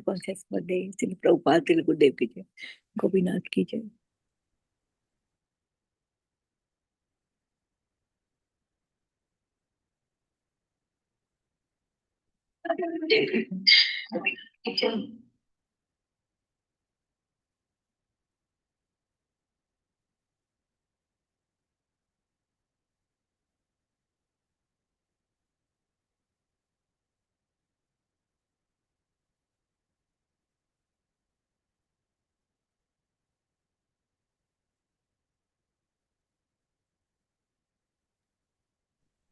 Conscious birthday Shri Prabhupada Shri Gurudev की जय, गोपीनाथ की जय।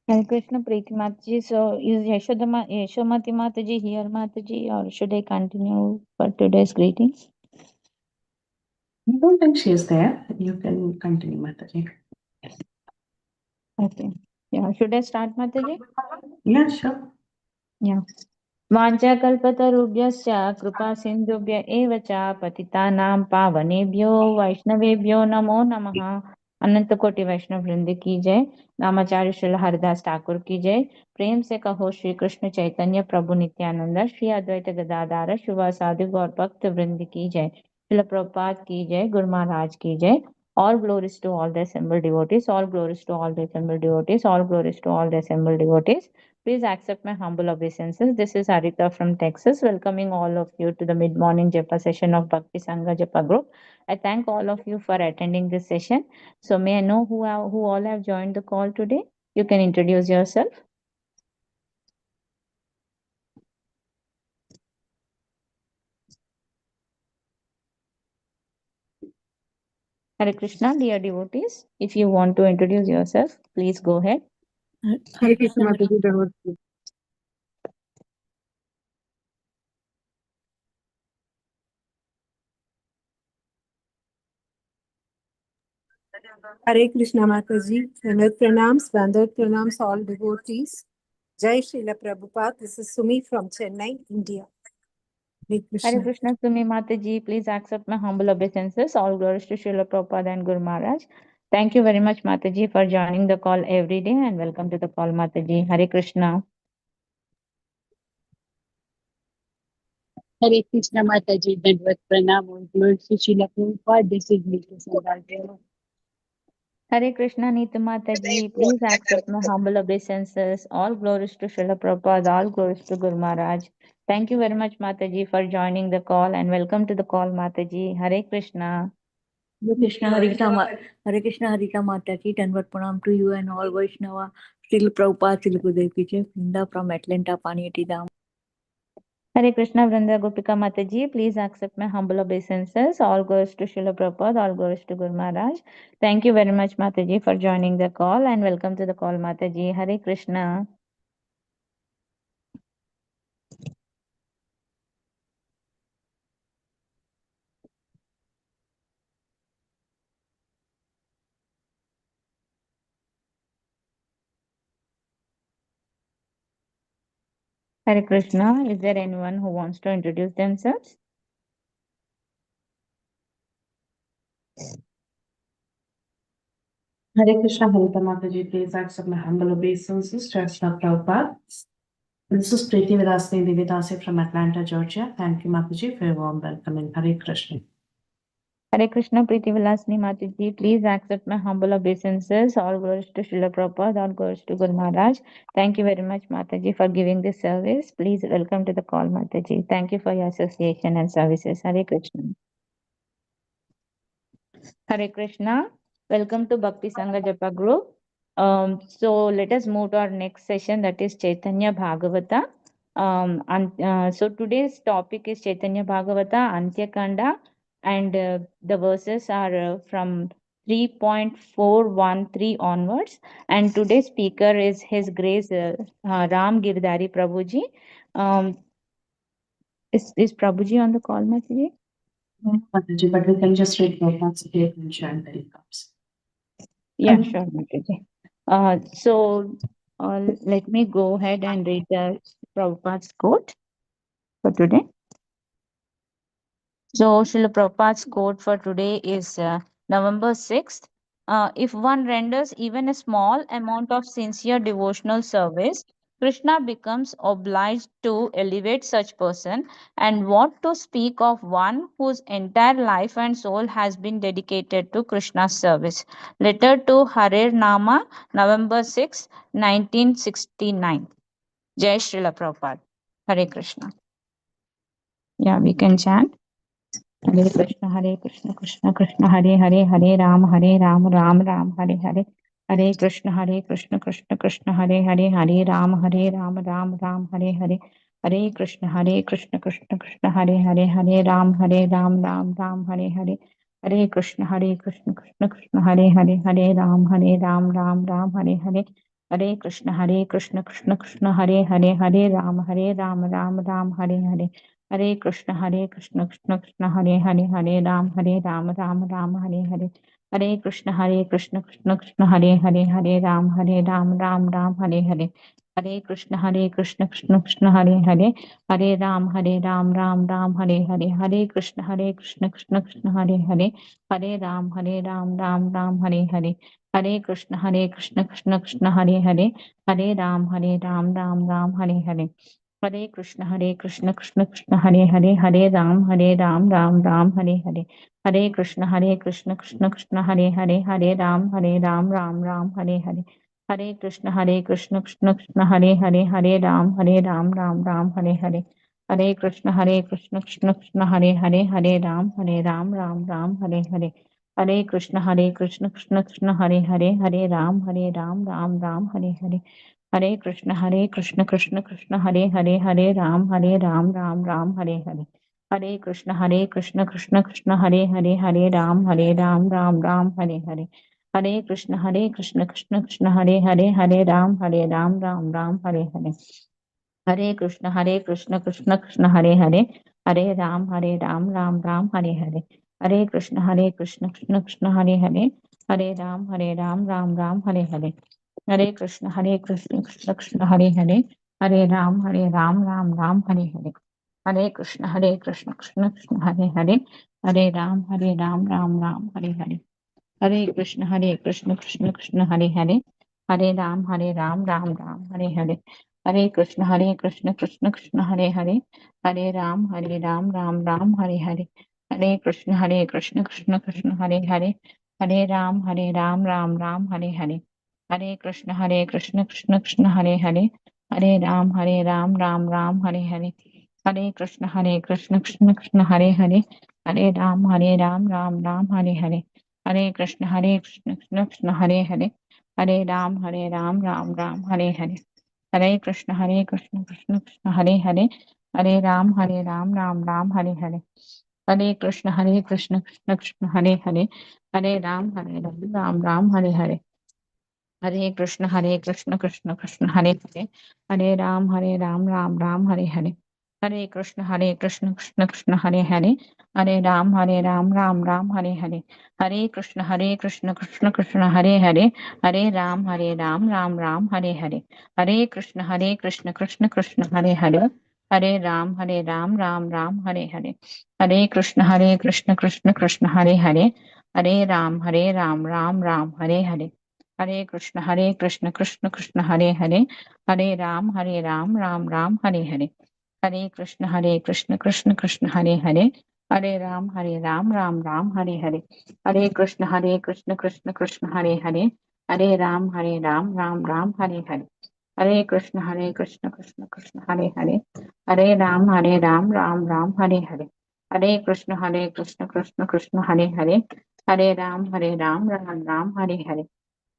Hare Krishna, Preeti Mataji. So, is Yashomati Mataji here, Mataji, or should I continue for today's greetings? I don't think she is there. You can continue, Mataji. Okay. Yeah. Should I start, Mataji? Yeah, sure. Yeah. वाञ्छाकल्पतरुभ्यश्च कृपा सिन्धुभ्य एव च पतितानां पावनेभ्यो वैष्णवेभ्यो नमो नमः। अनंत कोटि वैष्णव वृंद की जय। नामाचार्य श्रील हरिदास ठाकुर की जय। प्रेम से कहो श्री कृष्ण चैतन्य प्रभु नित्यानंद श्री अद्वैत गदाधार शिवासादि गौर भक्त वृंद की जय। श्रील प्रभुपाद की जय। गुरु महाराज की जय। All glories to all the assembled devotees. All glories to all the assembled devotees. All glories to all the assembled devotees. Please accept my humble obeisances. This is Harita from Texas, welcoming all of you to the mid-morning Japa session of Bhakti Sangha Japa group. I thank all of you for attending this session. So may I know who all have joined the call today? You can introduce yourself. Hare Krishna, dear devotees. If you want to introduce yourself, please go ahead. हरे कृष्ण माताजी धन्यवाद। Hare Krishna Mataji, pranams, Vandal pranams, all devotees. Jai Srila Prabhupada. This is Sumi from Chennai, India. Hare Krishna, Sumi Mataji. Please accept my humble obeisances. All glories to Srila Prabhupada and Guru Maharaj. Thank you very much, Mataji, for joining the call every day, and welcome to the call, Mataji. Hare Krishna. Hare Krishna Mataji, Dandvat Pranam, all glories to Srila Prabhupada. This is Nitya Saudhara. Hare Krishna, Nitya Mataji. Please accept my humble obeisances. All glories to Srila Prabhupada, all glories to Guru Maharaj. Thank you very much, Mataji, for joining the call, and welcome to the call, Mataji. Hare Krishna. Hare Krishna Harita Mataji, Danvat Pranam to you and all Vaishnava. Srila Prabhupada Srila Gurudev ki jai. Vrinda from Atlanta, Paniyati Dham. Hare Krishna, Vrinda Gopika Mataji. Please accept my humble obeisances. All glories to Srila Prabhupada, all glories to Guru Maharaj. Thank you very much, Mataji, for joining the call, and welcome to the call, Mataji. Hare Krishna. Hare Krishna. Is there anyone who wants to introduce themselves? Hare Krishna, Harita Mataji. Please accept my humble obeisances to Srila Prabhupada. This is Preeti Virasni Devidasi from Atlanta, Georgia. Thank you, Mataji, for your warm welcome in Hare Krishna. Hare Krishna, Preeti Vilasni Mataji. Please accept my humble obeisances. All glories to Srila Prabhupada, all glories to Guru Maharaj. Thank you very much, Mataji, for giving this service. Please welcome to the call, Mataji. Thank you for your association and services. Hare Krishna. Hare Krishna. Welcome to Bhakti Sangha Japa group. So let us move to our next session, that is Caitanya Bhagavata. So today's topic is Caitanya Bhagavata Antya khanda, and the verses are from 3.413 onwards. And today's speaker is His Grace Ramgiridhari Prabhuji. Is Prabhuji on the call, Mataji? Mataji, but we can just read Prabhupada's statement when it comes. Yeah, sure, Mataji. So let me go ahead and read the Prabhupada's quote for today. So Srila Prabhupada's quote for today is November 6th. If one renders even a small amount of sincere devotional service Krishna becomes obliged to elevate such person, and what to speak of one whose entire life and soul has been dedicated to Krishna's service. Letter to Harer Nama, November 6, 1969. Jai Srila Prabhupada. Hare Krishna. Yeah, we can chant. Hare Krishna, Krishna Krishna, Hare Hare, Hare Ram, Ram Ram, Hare Hare. Hare Krishna, Krishna Krishna, Hare Hare, Hare Ram, Ram Ram, Hare Hare. Hare Krishna, Krishna Krishna, Hare Hare, Hare Ram, Ram Ram, Hare Hare. Hare Krishna, Krishna Krishna, Hare Hare, Hare Ram, Ram Ram, Hare Hare. Hare Krishna, Krishna Krishna, Hare Hare, Hare Ram, Ram Ram, Hare Hare. Hare Krishna, Krishna Krishna, Hare Hare, Hare Ram, Ram Ram, Hare Hare. Hare Krishna, Krishna Krishna, Hare Hare, Hare Ram, Ram Ram, Hare Hare. Hare Krishna, Krishna Krishna, Hare Hare, Hare Ram, Ram Ram, Hare Hare. Hare Krishna, Krishna Krishna, Hare Hare, Hare Ram, Ram Ram, Hare Hare. Hare Krishna, Krishna Krishna, Hare Hare, Hare Ram, Ram Ram, Hare Hare. Hare Krishna, Krishna Krishna, Hare Hare, Hare Ram, Ram Ram, Hare Hare. Hare Krishna, Krishna Krishna, Hare Hare, Hare Ram, Ram Ram, Hare Hare. Hare Krishna, Krishna Krishna, Hare Hare, Hare Ram, Ram Ram, Hare Hare. Hare Krishna, Krishna Krishna, Hare Hare, Hare Ram, Ram Ram, Hare Hare. Hare Krishna, Krishna Krishna, Hare Hare, Hare Ram, Ram Ram, Hare Hare. Hare Krishna, Krishna Krishna, Hare Hare, Hare Ram, Ram Ram, Hare Hare. Hare Krishna, Krishna Krishna, Hare Hare, Hare Ram, Ram Ram, Hare Hare. Hare Krishna, Krishna Krishna, Hare Hare, Hare Ram, Ram Ram, Hare Hare. Hare Krishna, Krishna Krishna, Hare Hare, Hare Ram, Ram Ram, Hare Hare. Hare Krishna, Krishna Krishna, Hare Hare, Hare Ram, Ram Ram, Hare Hare. Hare Krishna, Krishna Krishna, Hare Hare, Hare Ram, Ram Ram, Hare Hare. Hare Krishna, Krishna Krishna, Hare Hare, Hare Ram, Ram Ram, Hare Hare. Hare Krishna, Krishna Krishna, Hare Hare, Hare Ram, Ram Ram, Hare Hare. Hare Krishna, Krishna Krishna, Hare Hare, Hare Ram, Ram Ram, Hare Hare. Hare Krishna, Krishna Krishna, Hare Hare, Hare Ram, Ram Ram, Hare Hare. Hare Krishna, Krishna Krishna, Hare Hare, Hare Ram, Ram Ram, Hare Hare. Hare Krishna, Krishna Krishna, Hare Hare, Hare Ram, Ram Ram, Hare Hare. Hare Krishna, Krishna Krishna, Hare Hare, Hare Ram, Ram Ram, Hare Hare. Hare Krishna, Krishna Krishna, Hare Hare, Hare Ram, Ram Ram, Hare Hare. Hare Krishna, Krishna Krishna, Hare Hare, Hare Ram, Ram Ram, Hare Hare. Hare Krishna, Krishna Krishna, Hare Hare, Hare Ram, Ram Ram, Hare Hare. Hare Krishna, Krishna Krishna, Hare Hare, Hare Ram, Ram Ram, Hare Hare. Hare Krishna, Krishna Krishna, Hare Hare, Hare Ram, Ram Ram, Hare Hare. Hare Krishna, Krishna Krishna, Hare Hare, Hare Ram, Ram Ram, Hare Hare. Hare Krishna, Krishna Hare Hare, Hare Ram, Ram Ram, Hare Hare. Hare Krishna, Krishna Krishna, Hare Hare, Hare Ram, Ram Ram, Hare Hare. Hare Krishna, Krishna Krishna, Hare Hare, Hare Ram, Ram Ram, Hare Hare. Hare Krishna, Krishna Krishna, Hare Hare, Hare Ram, Ram Ram, Hare Hare. Hare Krishna, Krishna Krishna, Hare Hare, Hare Ram, Ram Ram, Hare Hare. Hare Krishna, Krishna Hare Hare, Hare Ram, Ram Ram, Hare Hare.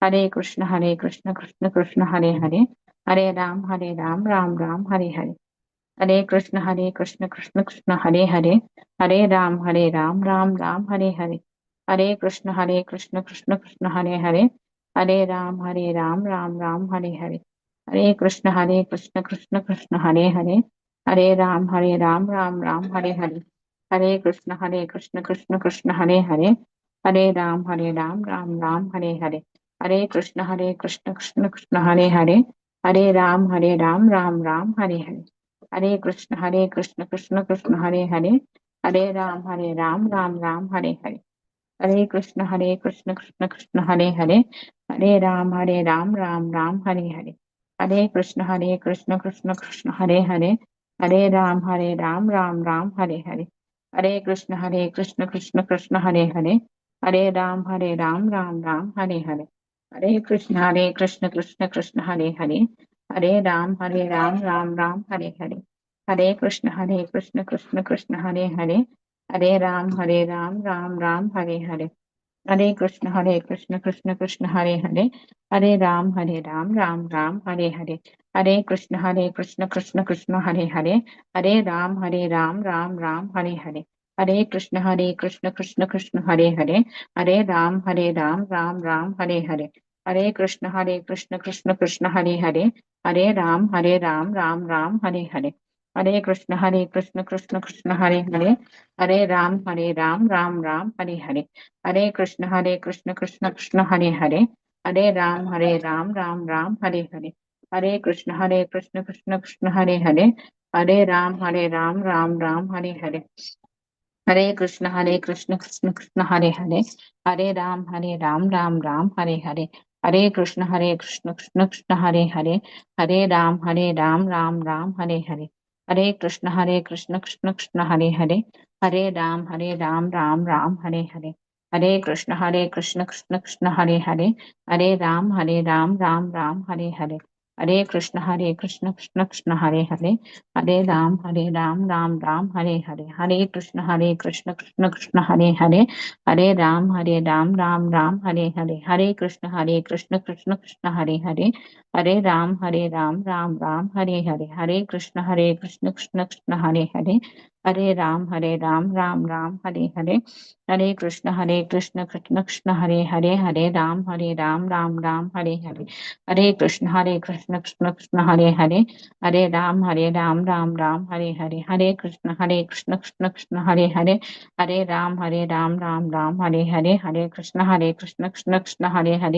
Hare Krishna, Krishna Krishna, Hare Hare, Hare Ram, Ram Ram, Hare Hare. Hare Krishna, Krishna Krishna, Hare Hare, Hare Ram, Ram Ram, Hare Hare. Hare Krishna, Krishna Krishna, Hare Hare, Hare Ram, Ram Ram, Hare Hare. Hare Krishna, Krishna Krishna, Hare Hare, Hare Ram, Ram Ram, Hare Hare. Hare Krishna, Krishna Hare Hare, Hare Ram, Ram Ram, Hare Hare. Hare Krishna, Krishna Krishna, Hare Hare, Hare Ram, Ram Ram, Hare Hare. Hare Krishna, Krishna Krishna, Hare Hare, Hare Ram, Ram Ram, Hare Hare. Hare Krishna, Krishna Krishna, Hare Hare, Hare Ram, Ram Ram, Hare Hare. Hare Krishna Krishna Krishna Hare Hare, Hare Ram Ram Ram Hare Hare, Hare Krishna Krishna Krishna Hare Hare, Hare Ram Ram Ram Hare Hare, Hare Krishna Krishna Krishna Hare Hare, Hare Ram Ram Ram Hare Hare, Hare Krishna Krishna Krishna Hare Hare, Hare Ram Ram Ram Hare Hare, Hare Krishna Krishna Krishna Hare Hare, Hare Ram Ram Ram Hare Hare, Hare Krishna Krishna Krishna Hare Hare, Hare Ram Ram Ram Hare Hare, Hare Krishna Krishna Krishna Hare Hare, Hare Ram Ram Ram Hare Hare, Hare Krishna Krishna Krishna Hare Hare, Hare Ram Ram Ram Hare Hare, Hare Krishna Krishna Krishna Hare Hare, Hare Ram Ram Ram Hare Hare, Hare Krishna Krishna Krishna Hare Hare, Hare Ram Ram Ram Hare Hare, Hare Krishna Krishna Krishna Hare Hare, Hare Ram Ram Ram Hare Hare, Hare Krishna Krishna Krishna Hare Hare, Hare Ram Ram Ram Hare Hare, Hare Krishna Krishna Krishna Hare Hare, Hare Ram Ram Ram Hare Hare, Hare Krishna Krishna Krishna Hare Hare, Hare Ram Ram Ram Hare Hare, Hare Krishna Krishna Krishna Hare Hare, Hare Ram Ram Ram Hare Hare, Hare Krishna Krishna Krishna Hare Hare, Hare Ram Ram Hare Hare, Hare Krishna Krishna Krishna Hare Hare, Hare Ram Ram Hare Hare, Hare Krishna Krishna Krishna Hare Hare, Hare Ram Ram Hare Hare, Hare Krishna Krishna Krishna Hare Hare, Hare Ram Ram Ram Hare Hare, Hare Krishna Krishna Krishna Hare Hare, Hare Ram Ram Ram Hare Hare, Hare Krishna Krishna Krishna Hare Hare, Hare Ram Ram Ram Hare Hare, Hare Krishna Krishna Krishna Hare Hare, Hare Ram Ram Ram Hare Hare, Hare Krishna Krishna Krishna Hare Hare, Hare Ram Ram Ram Hare Hare, Hare Krishna Krishna Krishna Hare Hare, Hare Ram Ram Ram Hare Hare, Hare Krishna Krishna Krishna Hare Hare,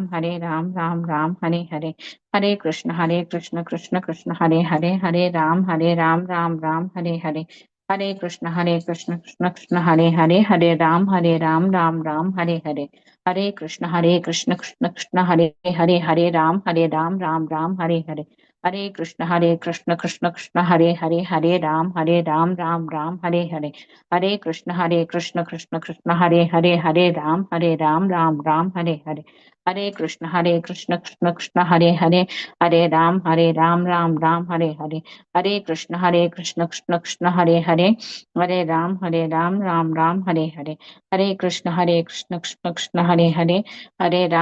Hare Ram Ram Ram Hare Hare, Hare Krishna Krishna Krishna Hare Hare, Hare Ram Ram Ram Hare Hare, Hare Krishna Krishna Krishna Hare Hare, Hare Ram Ram Ram Hare Hare, Hare Krishna Krishna Krishna Hare Hare, Hare Ram Ram Ram Hare Hare, Hare Krishna Krishna Krishna Hare Hare, Hare Ram Ram Ram Hare Hare, Hare Krishna Krishna Krishna Hare Hare, Hare Ram Ram Ram Hare Hare, Hare Krishna Krishna Krishna Hare Hare, Hare Ram Ram Ram Hare Hare, Hare Krishna Krishna Krishna Hare Hare, Hare Ram Ram Ram Hare Hare, Hare Krishna Krishna Krishna Hare Hare, Hare Ram Ram Ram Hare Hare, Hare Krishna Krishna Hare Hare, Hare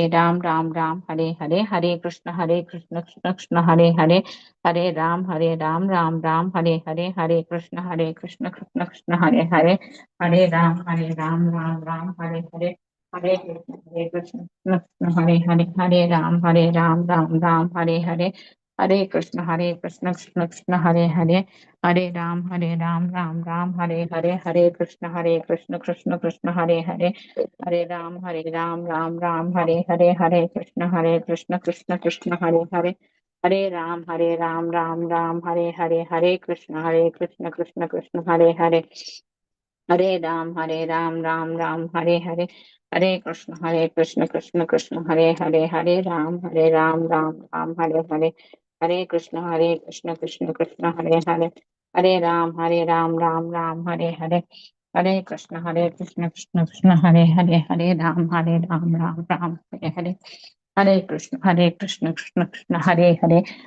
Ram Ram Ram Hare Hare, Hare Krishna Krishna Krishna Hare Hare, Hare Ram Ram Ram Hare Hare, Hare Krishna Krishna Krishna Hare Hare, Hare Ram Ram Hare Hare, Hare Krishna Krishna Krishna Hare Hare, Hare Ram Ram Hare Hare, Hare Krishna Krishna Krishna Hare Hare, Hare Ram Ram Hare Hare, Hare Krishna Krishna Krishna Hare Hare, Hare Ram Ram Hare Hare, Hare Krishna Krishna Krishna Hare Hare, Hare Ram Ram Hare Hare, Hare Krishna Krishna Krishna Hare Hare, Hare Ram Ram Ram Hare Hare, Hare Krishna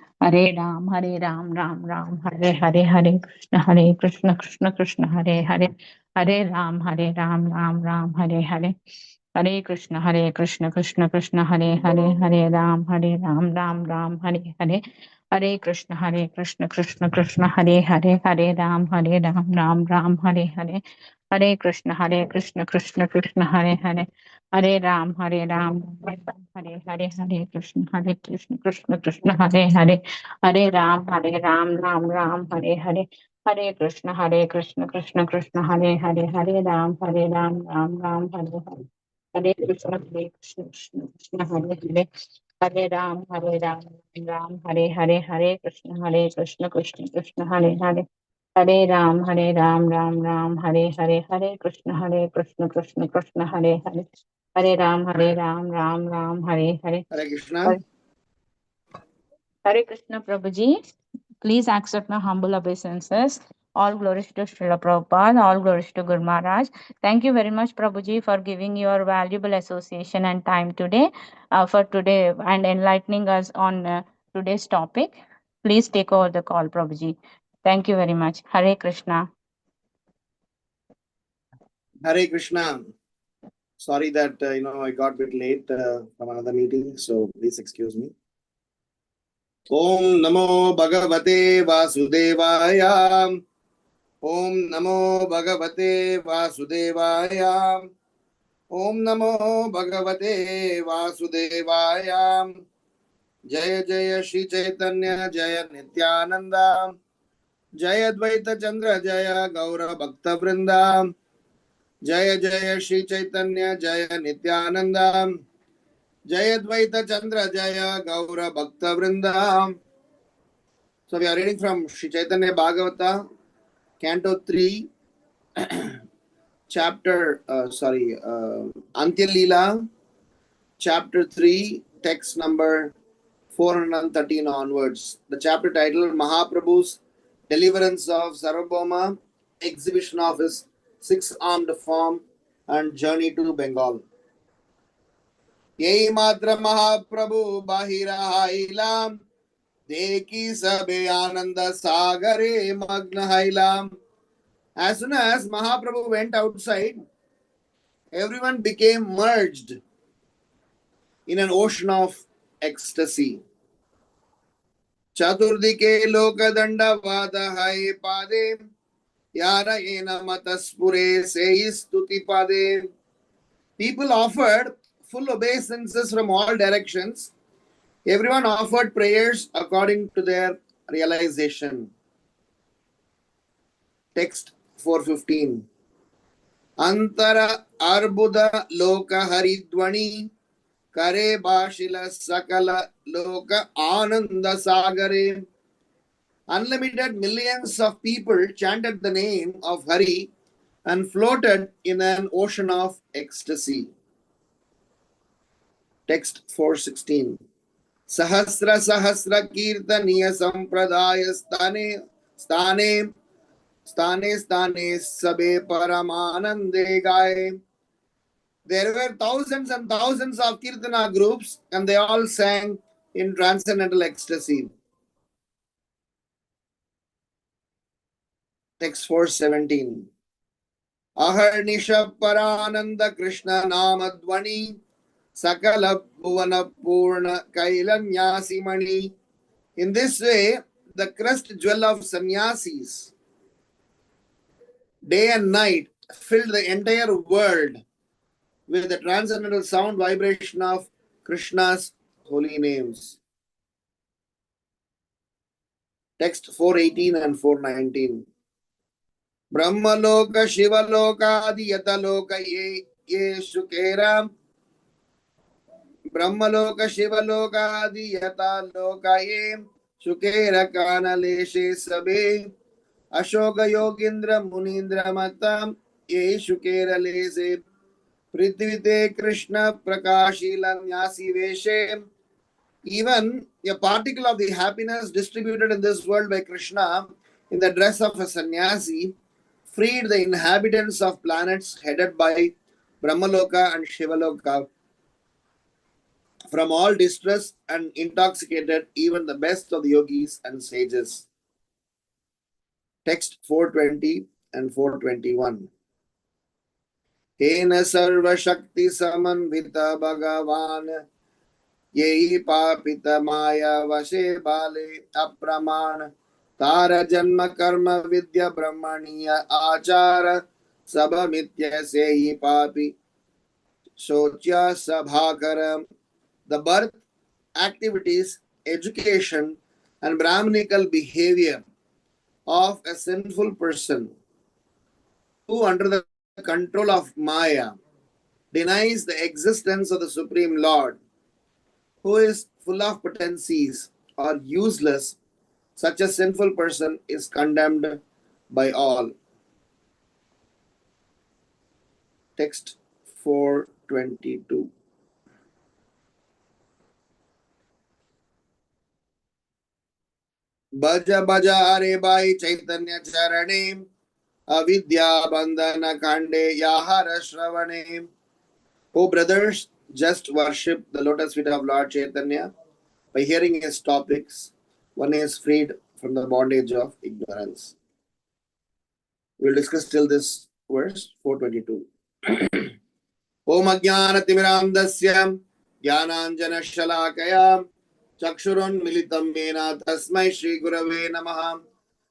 Krishna Krishna Hare Hare, Hare Ram Ram Ram Hare Hare, Hare Krishna Krishna Krishna Hare Hare, Hare Ram Ram Ram Hare Hare, Hare Krishna Krishna Krishna Hare Hare, Hare Ram Ram Hare Hare, Hare Krishna Krishna Krishna Hare Hare, Hare Ram Ram Ram Hare Hare, Hare Krishna Krishna Krishna Hare Hare, Hare Ram Hare Hare Krishna Krishna Krishna Hare Hare, Hare Ram Ram Hare Hare, Hare Krishna Krishna Krishna Hare Hare, Hare Ram Ram Hare Hare, Hare Krishna Krishna Krishna Hare Hare, Hare Ram Ram Hare Hare, Hare Krishna Krishna Krishna Hare Hare, Hare Ram Ram Hare Hare, Hare Krishna Krishna Krishna Hare Hare, Hare Ram Ram Ram Hare Hare, Hare Krishna. Hare Krishna Prabhuji. Please accept my humble obeisances. All glories to Srila Prabhupada, all glories to Guru Maharaj. Thank you very much, Prabhuji, for giving your valuable association and time today, for today and enlightening us on today's topic. Please take over the call, Prabhuji. Thank you very much. Hare Krishna. Hare Krishna. Sorry that I got a bit late from another meeting, so please excuse me. Om Namo Bhagavate Vasudevaya. Om Namo Bhagavate Vasudevaya. Om Namo Bhagavate Vasudevaya. Jaya Jaya Shri Chaitanya Jaya Nityananda. Jaya Dvaita Chandra Jaya Gaura Bhakta Vrinda. Jaya Jaya Shri Chaitanya Jaya Nityananda. Jaya Dvaita Chandra Jaya Gaura Bhakta Vrinda. So we are reading from Sri Caitanya Bhagavata, Canto 3, Antya Leela, Chapter 3, text number 413 onwards. The chapter titled Mahaprabhu's Deliverance of Sarvabhauma, Exhibition of his six-armed form and journey to Bengal. Yei matra Mahaprabhu bahira hailam, deki sabe ananda sagare magna hailam. As soon as Mahaprabhu went outside, everyone became merged in an ocean of ecstasy. Chaturdike lokadanda vada hai pade, yara ena mataspure seistuti pade. People offered full obeisances from all directions. Everyone offered prayers according to their realization. Text 415. Antara arbuda loka haridwani kare bashila sakala loka ananda sagare. Unlimited millions of people chanted the name of Hari and floated in an ocean of ecstasy. Text 416. Sahasra Sahasra Kirtaniya Sampradaya Stane Sabe Paramanande Gaye. There were thousands and thousands of Kirtana groups and they all sang in transcendental ecstasy. Text 417. Aharnisha Parananda Krishna Namadvani Sakala Bhuvana Purna Kailanyasi Mani. In this way, the crest jewel of sannyasis, day and night, filled the entire world with the transcendental sound vibration of Krishna's holy names. Text 418 and 419. Brahmaloka Shivaloka Adiyataloka Ye Shukera. Brahmaloka Shivaloka Adiyataloka Ye Shukera Kanaleshe Sabe. Ashoka Yogindra Munindra Matam Ye Shukera Lese. Prithvite Krishna Prakashilan Yasi Veshe. Even a particle of the happiness distributed in this world by Krishna in the dress of a sannyasi freed the inhabitants of planets headed by Brahmaloka and Shivaloka from all distress and intoxicated even the best of the yogis and sages. Text 420 and 421. Hena sarva shakti samanvita bhagavan Yehi papita maya vashe bale apraman Tara janma karma vidya brahmaniya achara Sabhamitya sehi papi sochya sabhakaram. The birth, activities, education and brahmanical behavior of a sinful person who under the control of Maya denies the existence of the Supreme Lord, who is full of potencies or useless, such a sinful person is condemned by all. Text 422. Bhaja bhaja hare bai Chaitanya charane avidya bandhana khande yahara shravane. Oh brothers, just worship the lotus feet of Lord Chaitanya by hearing his topics. One is freed from the bondage of ignorance. We'll discuss till this verse 422. Om Ajnanatimirandasya Jnananjana Shalakaya Chakshurun Militam Mena Tasmai Shri Gurave Namaha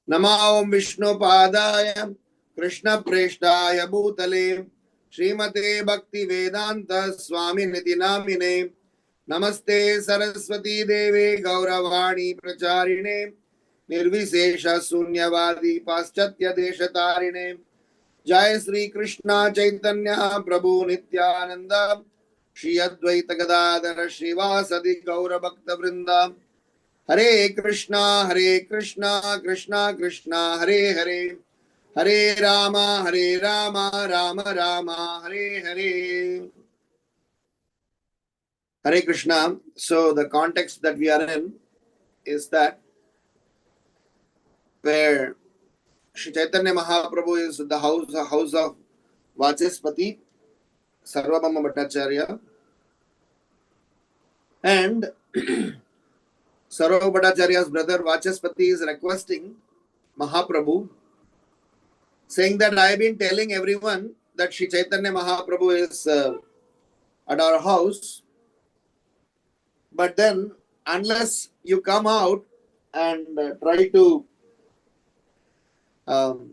Nama Om Vishnu Padaya Krishna Preshtaya Bhutale Srimate Bhakti Vedanta Swami Niti Namine Namaste Saraswati Deve Gauravani Pracharine Nirvisesha Sunyavadi Paschatya Deshatarine जय श्री कृष्ण चैतन्य प्रभु नित्यानंद श्री अद्वैत गदाधर श्रीवासदि गौर भक्त वृंद हरे Krishna Krishna Krishna Hare Hare Hare Ram Ram Ram Hare Hare Hare Krishna. So the context that we are in is that where Shri Chaitanya Mahaprabhu is the house of Vachaspati Sarvabhauma Bhattacharya, and Sarvabhauma Bhattacharya's brother Vachaspati is requesting Mahaprabhu, saying that I have been telling everyone that Shri Chaitanya Mahaprabhu is at our house, but then unless you come out and try to um,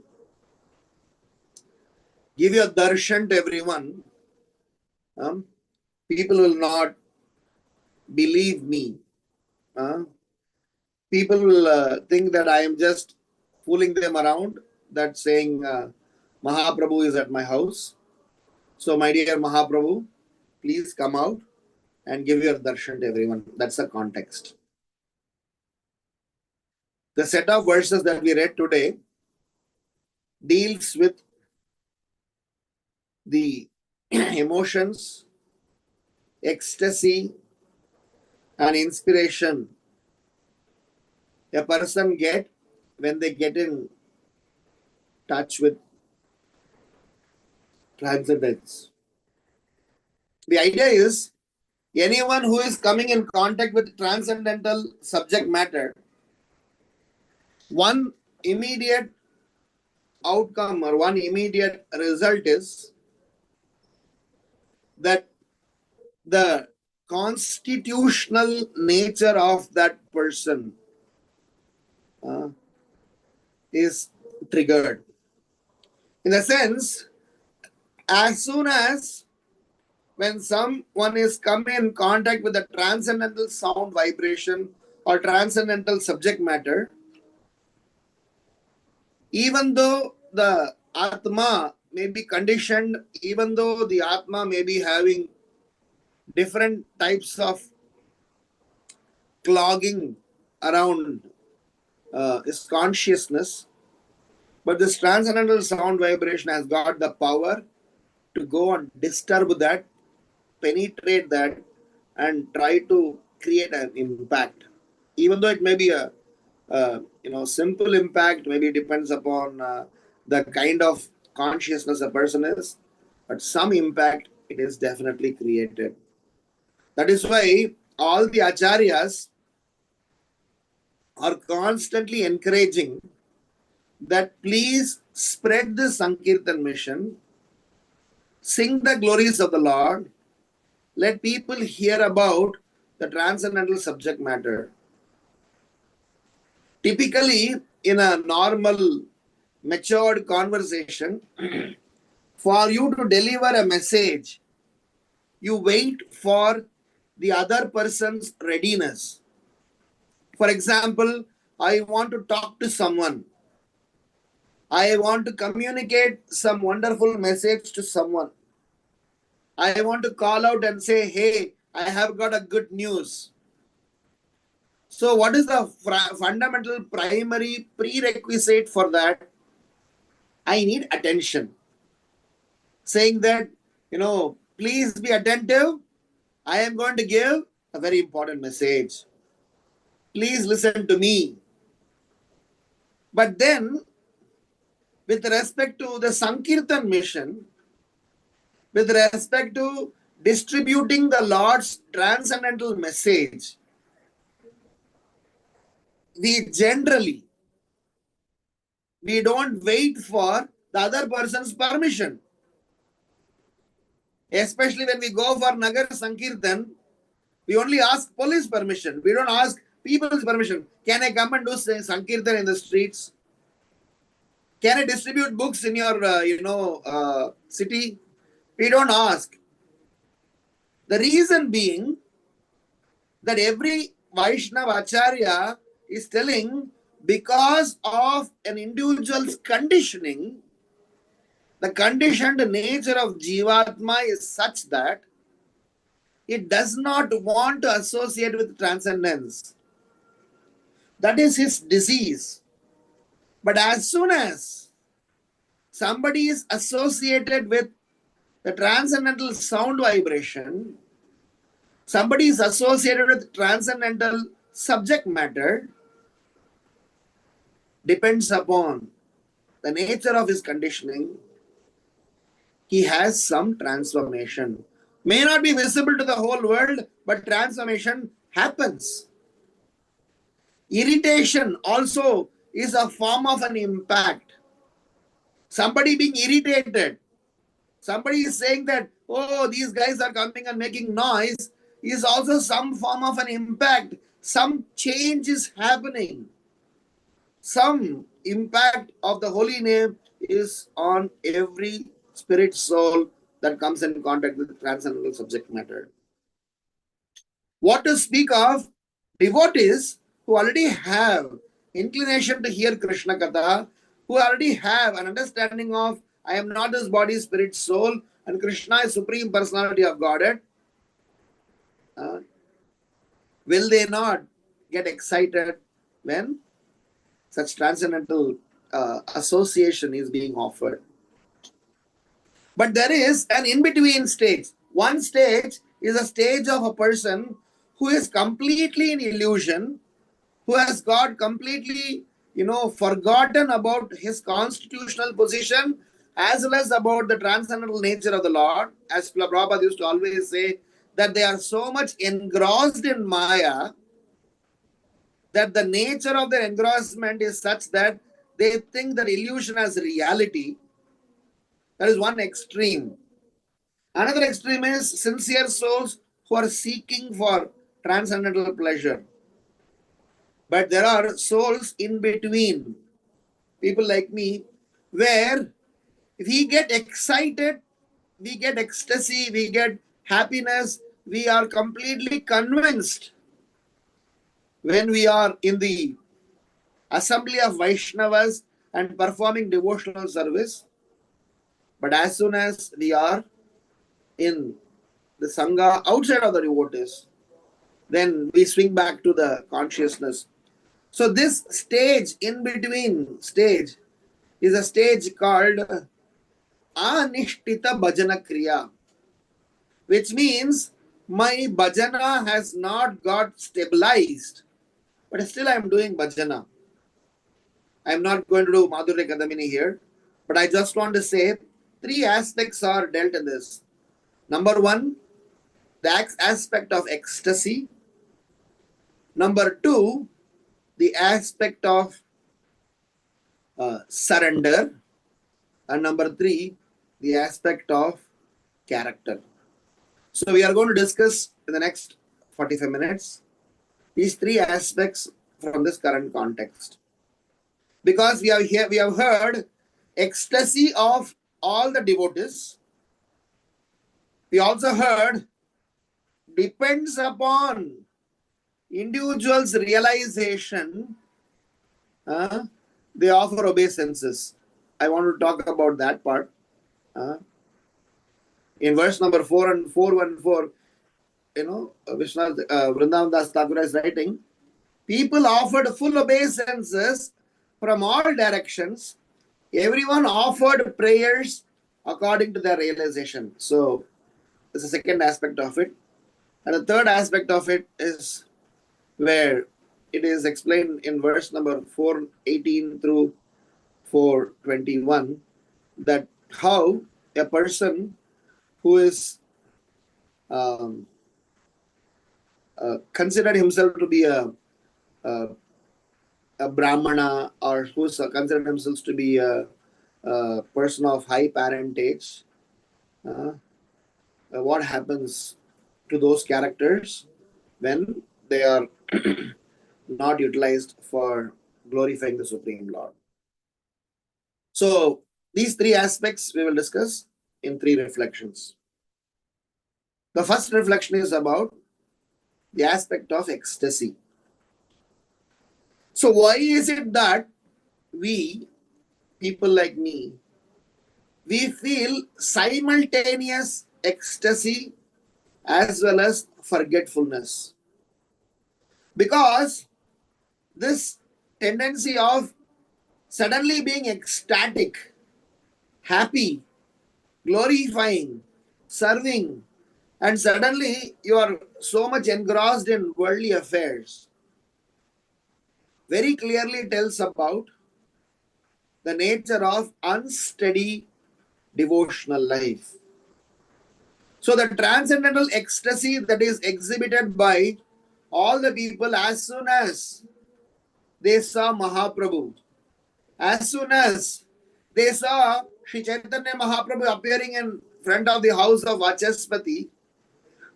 give your darshan to everyone, people will not believe me. People will think that I am just fooling them around, that saying Mahaprabhu is at my house. So my dear Mahaprabhu, please come out and give your darshan to everyone. That's the context. The set of verses that we read today deals with the emotions, ecstasy, and inspiration a person get when they get in touch with transcendence. The idea is anyone who is coming in contact with transcendental subject matter, one immediate outcome or one immediate result is that the constitutional nature of that person is triggered. In the sense, as soon as when someone is coming in contact with the transcendental sound vibration or transcendental subject matter, even though the Atma may be conditioned, even though the Atma may be having different types of clogging around his consciousness, but this transcendental sound vibration has got the power to go and disturb that, penetrate that, and try to create an impact. Even though it may be a simple impact, maybe it depends upon the kind of consciousness a person is, but some impact it is definitely created. That is why all the acharyas are constantly encouraging that please spread the Sankirtan mission, sing the glories of the Lord, let people hear about the transcendental subject matter. Typically, in a normal, matured conversation, for you to deliver a message, you wait for the other person's readiness. For example, I want to talk to someone. I want to communicate some wonderful message to someone. I want to call out and say, hey, I have got a good news. So what is the fundamental primary prerequisite for that? I need attention. Saying that, please be attentive. I am going to give a very important message. Please listen to me. But then, with respect to the Sankirtan mission, with respect to distributing the Lord's transcendental message, we don't wait for the other person's permission. Especially when we go for Nagar Sankirtan, we only ask police permission. We don't ask people's permission. Can I come and do Sankirtan in the streets? Can I distribute books in your, city? We don't ask. The reason being that every Vaishnava Acharya is telling, because of an individual's conditioning, the conditioned nature of Jivatma is such that it does not want to associate with transcendence. That is his disease. But as soon as somebody is associated with the transcendental sound vibration, somebody is associated with transcendental subject matter, depends upon the nature of his conditioning, he has some transformation. May not be visible to the whole world, but transformation happens. Irritation also is a form of an impact. Somebody being irritated, somebody is saying that, oh, these guys are coming and making noise, is also some form of an impact. Some change is happening. Some impact of the holy name is on every spirit soul that comes in contact with the transcendental subject matter. What to speak of devotees who already have inclination to hear Krishna Katha, who already have an understanding of I am not this body, spirit, soul, and Krishna is Supreme Personality of Godhead. Will they not get excited when such transcendental association is being offered? But there is an in-between stage. One stage is a stage of a person who is completely in illusion, who has got completely, forgotten about his constitutional position as well as about the transcendental nature of the Lord. As Prabhupada used to always say, that they are so much engrossed in Maya that the nature of their engrossment is such that they think that illusion as reality. That is one extreme. Another extreme is sincere souls who are seeking for transcendental pleasure. But there are souls in between, people like me, where we get excited, we get ecstasy, we get happiness, we are completely convinced when we are in the assembly of Vaishnavas and performing devotional service. But as soon as we are in the Sangha outside of the devotees, then we swing back to the consciousness. So this stage, in between stage, is a stage called Anishtita Bhajana Kriya, which means my bhajana has not got stabilized, but still I am doing bhajana. I am not going to do Madhurya Kadamini here, but I just want to say 3 aspects are dealt in this. Number 1, the aspect of ecstasy. Number 2, the aspect of surrender. And number 3, the aspect of character. So we are going to discuss in the next 45 minutes these 3 aspects from this current context. Because we have heard ecstasy of all the devotees. We also heard depends upon individual's realization, they offer obeisances. I want to talk about that part. In verse number 4 and 414, Vishnu Vrindavan Das Thakur is writing, people offered full obeisances from all directions. Everyone offered prayers according to their realization. So, this is the second aspect of it. And the third aspect of it is where it is explained in verse number 418 through 421 that how a person who is considered himself to be a brahmana, or who's considered himself to be a person of high parentage, what happens to those characters when they are not utilized for glorifying the Supreme Lord. So these three aspects we will discuss in three reflections. The first reflection is about the aspect of ecstasy. So why is it that we, people like me, we feel simultaneous ecstasy as well as forgetfulness? Because this tendency of suddenly being ecstatic, happy, glorifying, serving, and suddenly you are so much engrossed in worldly affairs, very clearly tells about the nature of unsteady devotional life. So the transcendental ecstasy that is exhibited by all the people as soon as they saw Mahaprabhu, as soon as they saw Sri Chaitanya Mahaprabhu appearing in front of the house of Vachaspati,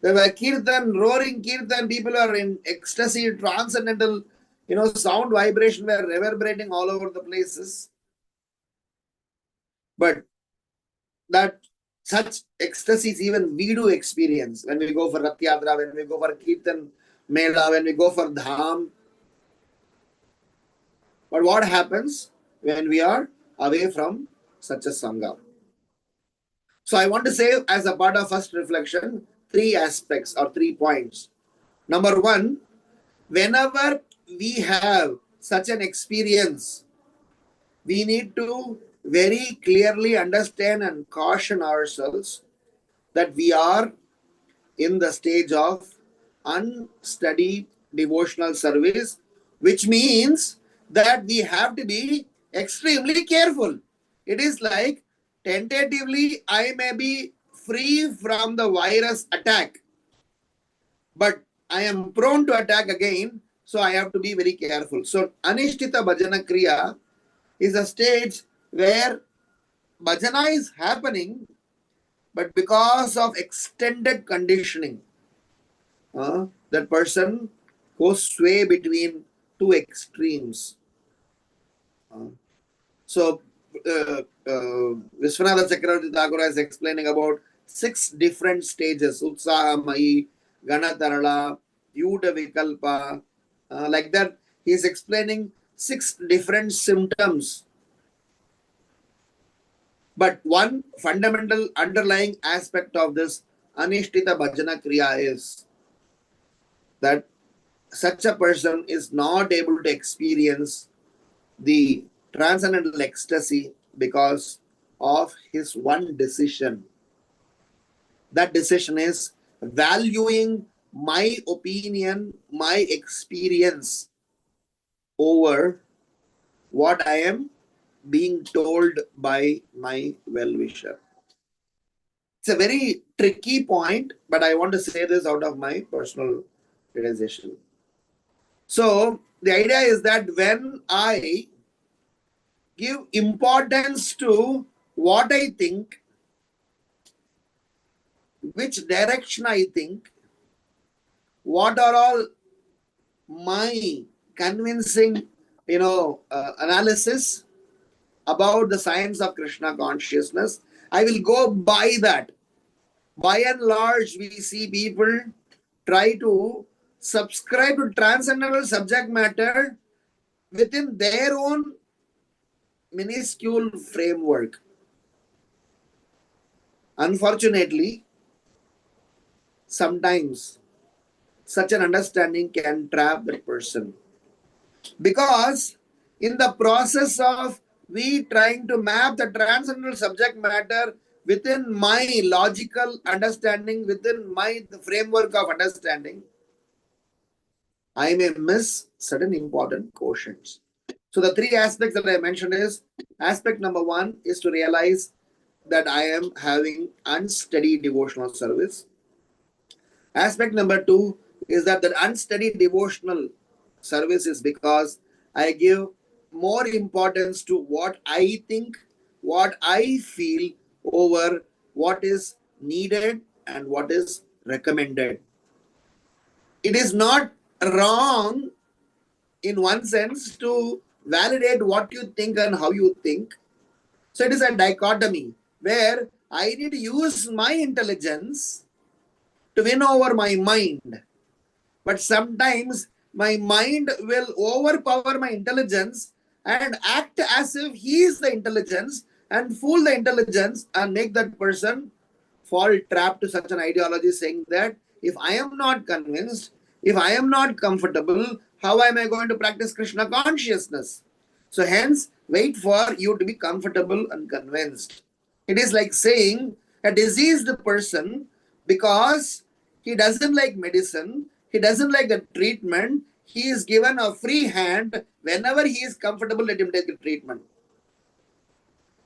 there were kirtan, roaring kirtan, people are in ecstasy, transcendental, sound vibration were reverberating all over the places. But that such ecstasies even we do experience when we go for Rath Yatra, when we go for Kirtan Mela, when we go for Dham. But what happens when we are away from such a Sangha? So I want to say, as a part of first reflection, three aspects or 3 points. Number one, whenever we have such an experience, we need to very clearly understand and caution ourselves that we are in the stage of unstudied devotional service, which means that we have to be extremely careful. It is like tentatively I may be free from the virus attack, but I am prone to attack again, so I have to be very careful. So Anishtita Bhajana Kriya is a stage where bhajana is happening, but because of extended conditioning, that person goes sway between two extremes. So Vishwanath Chakravarti Thakur is explaining about 6 different stages: Utsahamai, Ganatarala, Yuda Vikalpa. Like that, he is explaining 6 different symptoms. But one fundamental underlying aspect of this Anishtita Bhajana Kriya is that such a person is not able to experience the transcendental ecstasy because of his one decision. That decision is valuing my opinion, my experience over what I am being told by my well-wisher. It's a very tricky point, but I want to say this out of my personal realization. So the idea is that when I give importance to what I think, which direction I think, what are all my convincing, analysis about the science of Krishna consciousness, I will go by that. By and large, we see people try to subscribe to transcendental subject matter within their own minuscule framework. Unfortunately, sometimes such an understanding can trap the person, because in the process of we trying to map the transcendental subject matter within my logical understanding, within my framework of understanding, I may miss certain important quotients. So the three aspects that I mentioned is, aspect number one is to realize that I am having unsteady devotional service. Aspect number two is that the unsteady devotional service is because I give more importance to what I think, what I feel over what is needed and what is recommended. It is not wrong in one sense to validate what you think and how you think. So it is a dichotomy where I need to use my intelligence to win over my mind. But sometimes my mind will overpower my intelligence and act as if he is the intelligence and fool the intelligence and make that person fall trapped to such an ideology, saying that if I am not convinced, if I am not comfortable, how am I going to practice Krishna consciousness? So hence, wait for you to be comfortable and convinced. It is like saying a diseased person, because he doesn't like medicine, he doesn't like the treatment, he is given a free hand. Whenever he is comfortable, let him take the treatment.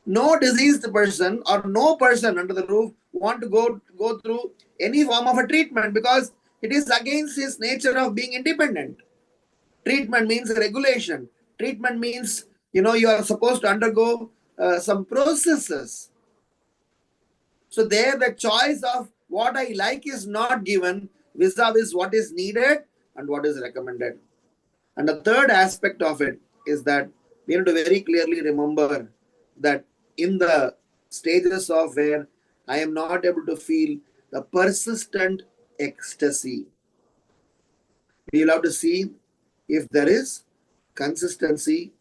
No diseased person or no person under the roof want to go through any form of a treatment, because it is against his nature of being independent. Treatment means regulation. Treatment means, you are supposed to undergo some processes. So there the choice of what I like is not given vis-a-vis what is needed and what is recommended. And the third aspect of it is that we need to very clearly remember that in the stages of where I am not able to feel the persistent ecstasy, we will have to see if there is consistency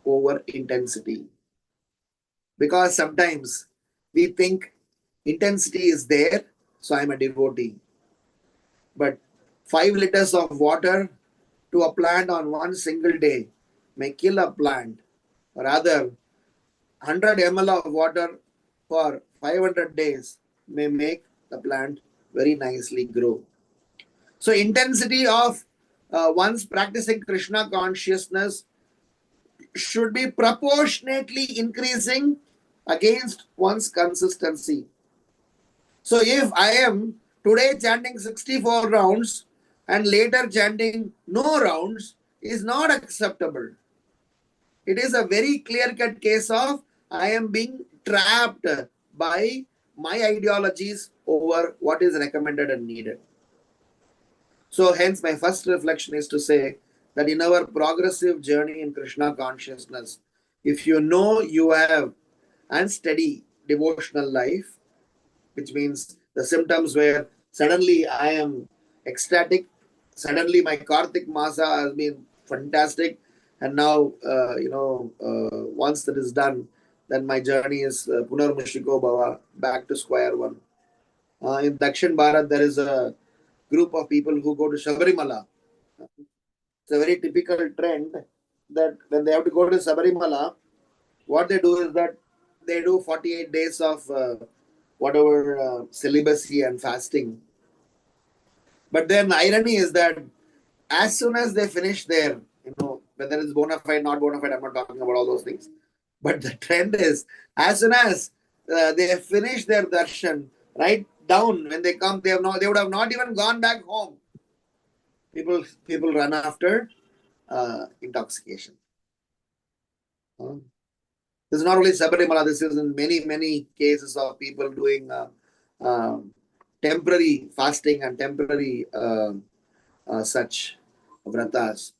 over intensity. Because sometimes we think intensity is there, so I'm a devotee. But 5 liters of water to a plant on one single day may kill a plant. Rather, 100 ml of water for 500 days may make the plant very nicely grow. So intensity of one's practicing Krishna consciousness should be proportionately increasing against one's consistency. So if I am today chanting 64 rounds and later chanting no rounds, is not acceptable. It is a very clear-cut case of I am being trapped by my ideologies over what is recommended and needed. So hence my first reflection is to say that in our progressive journey in Krishna consciousness, if you know you have unsteady devotional life, which means the symptoms where suddenly I am ecstatic, suddenly my Kartik Masa has been fantastic, and now, once that is done, then my journey is Punar Mushiko Bhava, back to square one. In Dakshin Bharat, there is a group of people who go to Sabarimala. It's a very typical trend that when they have to go to Sabarimala, what they do is that they do 48 days of whatever celibacy and fasting. But then the irony is that as soon as they finish their, whether it's bona fide, not bona fide, I'm not talking about all those things. But the trend is, as soon as they finish their darshan, right down, when they come, they would have not even gone back home. People run after intoxication. This is not only Sabarimala, this is in many cases of people doing temporary fasting and temporary such vratas.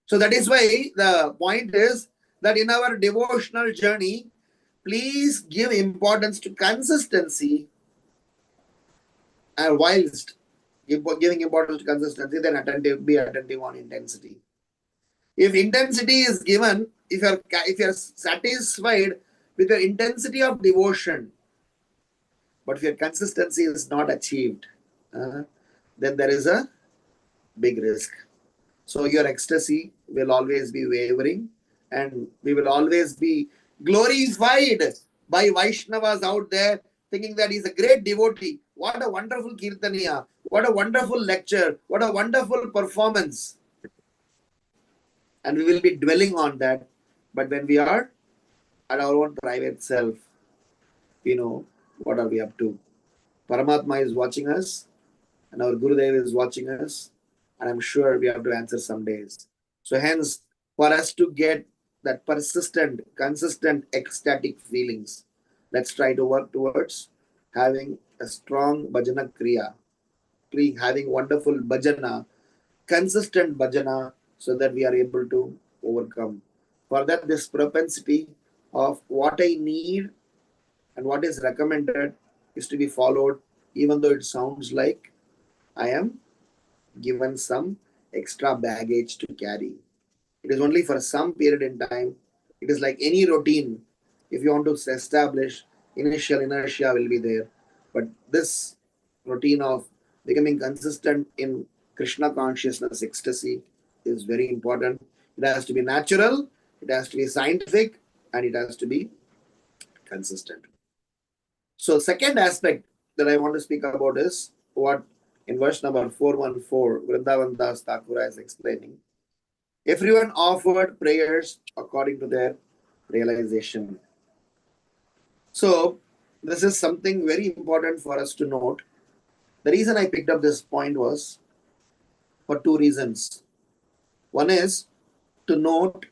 So that is why the point is that in our devotional journey, please give importance to consistency, and whilst giving importance to consistency, then be attentive on intensity. If intensity is given, if you're satisfied with your intensity of devotion, but if your consistency is not achieved, then there is a big risk. So your ecstasy will always be wavering, and we will always be glorified by Vaishnavas out there thinking that he's a great devotee. What a wonderful Kirtaniya, what a wonderful lecture, what a wonderful performance. and we will be dwelling on that. But when we are at our own private self, we know what are we up to. Paramatma is watching us, and our Gurudev is watching us, and I'm sure we have to answer some days. So hence, for us to get that persistent, consistent, ecstatic feelings, let's try to work towards having a strong bhajana kriya, having wonderful bhajana, consistent bhajana, so that we are able to overcome. For that, this propensity of what I need and what is recommended is to be followed, even though it sounds like I am given some extra baggage to carry. It is only for some period in time. It is like any routine. If you want to establish, initial inertia will be there. But this routine of becoming consistent in Krishna consciousness ecstasy is very important. It has to be natural, it has to be scientific, and it has to be consistent. So, second aspect that I want to speak about is what in verse number 414, Vrindavan Das Thakur is explaining. Everyone offered prayers according to their realization. So, this is something very important for us to note. The reason I picked up this point was for two reasons. One is to note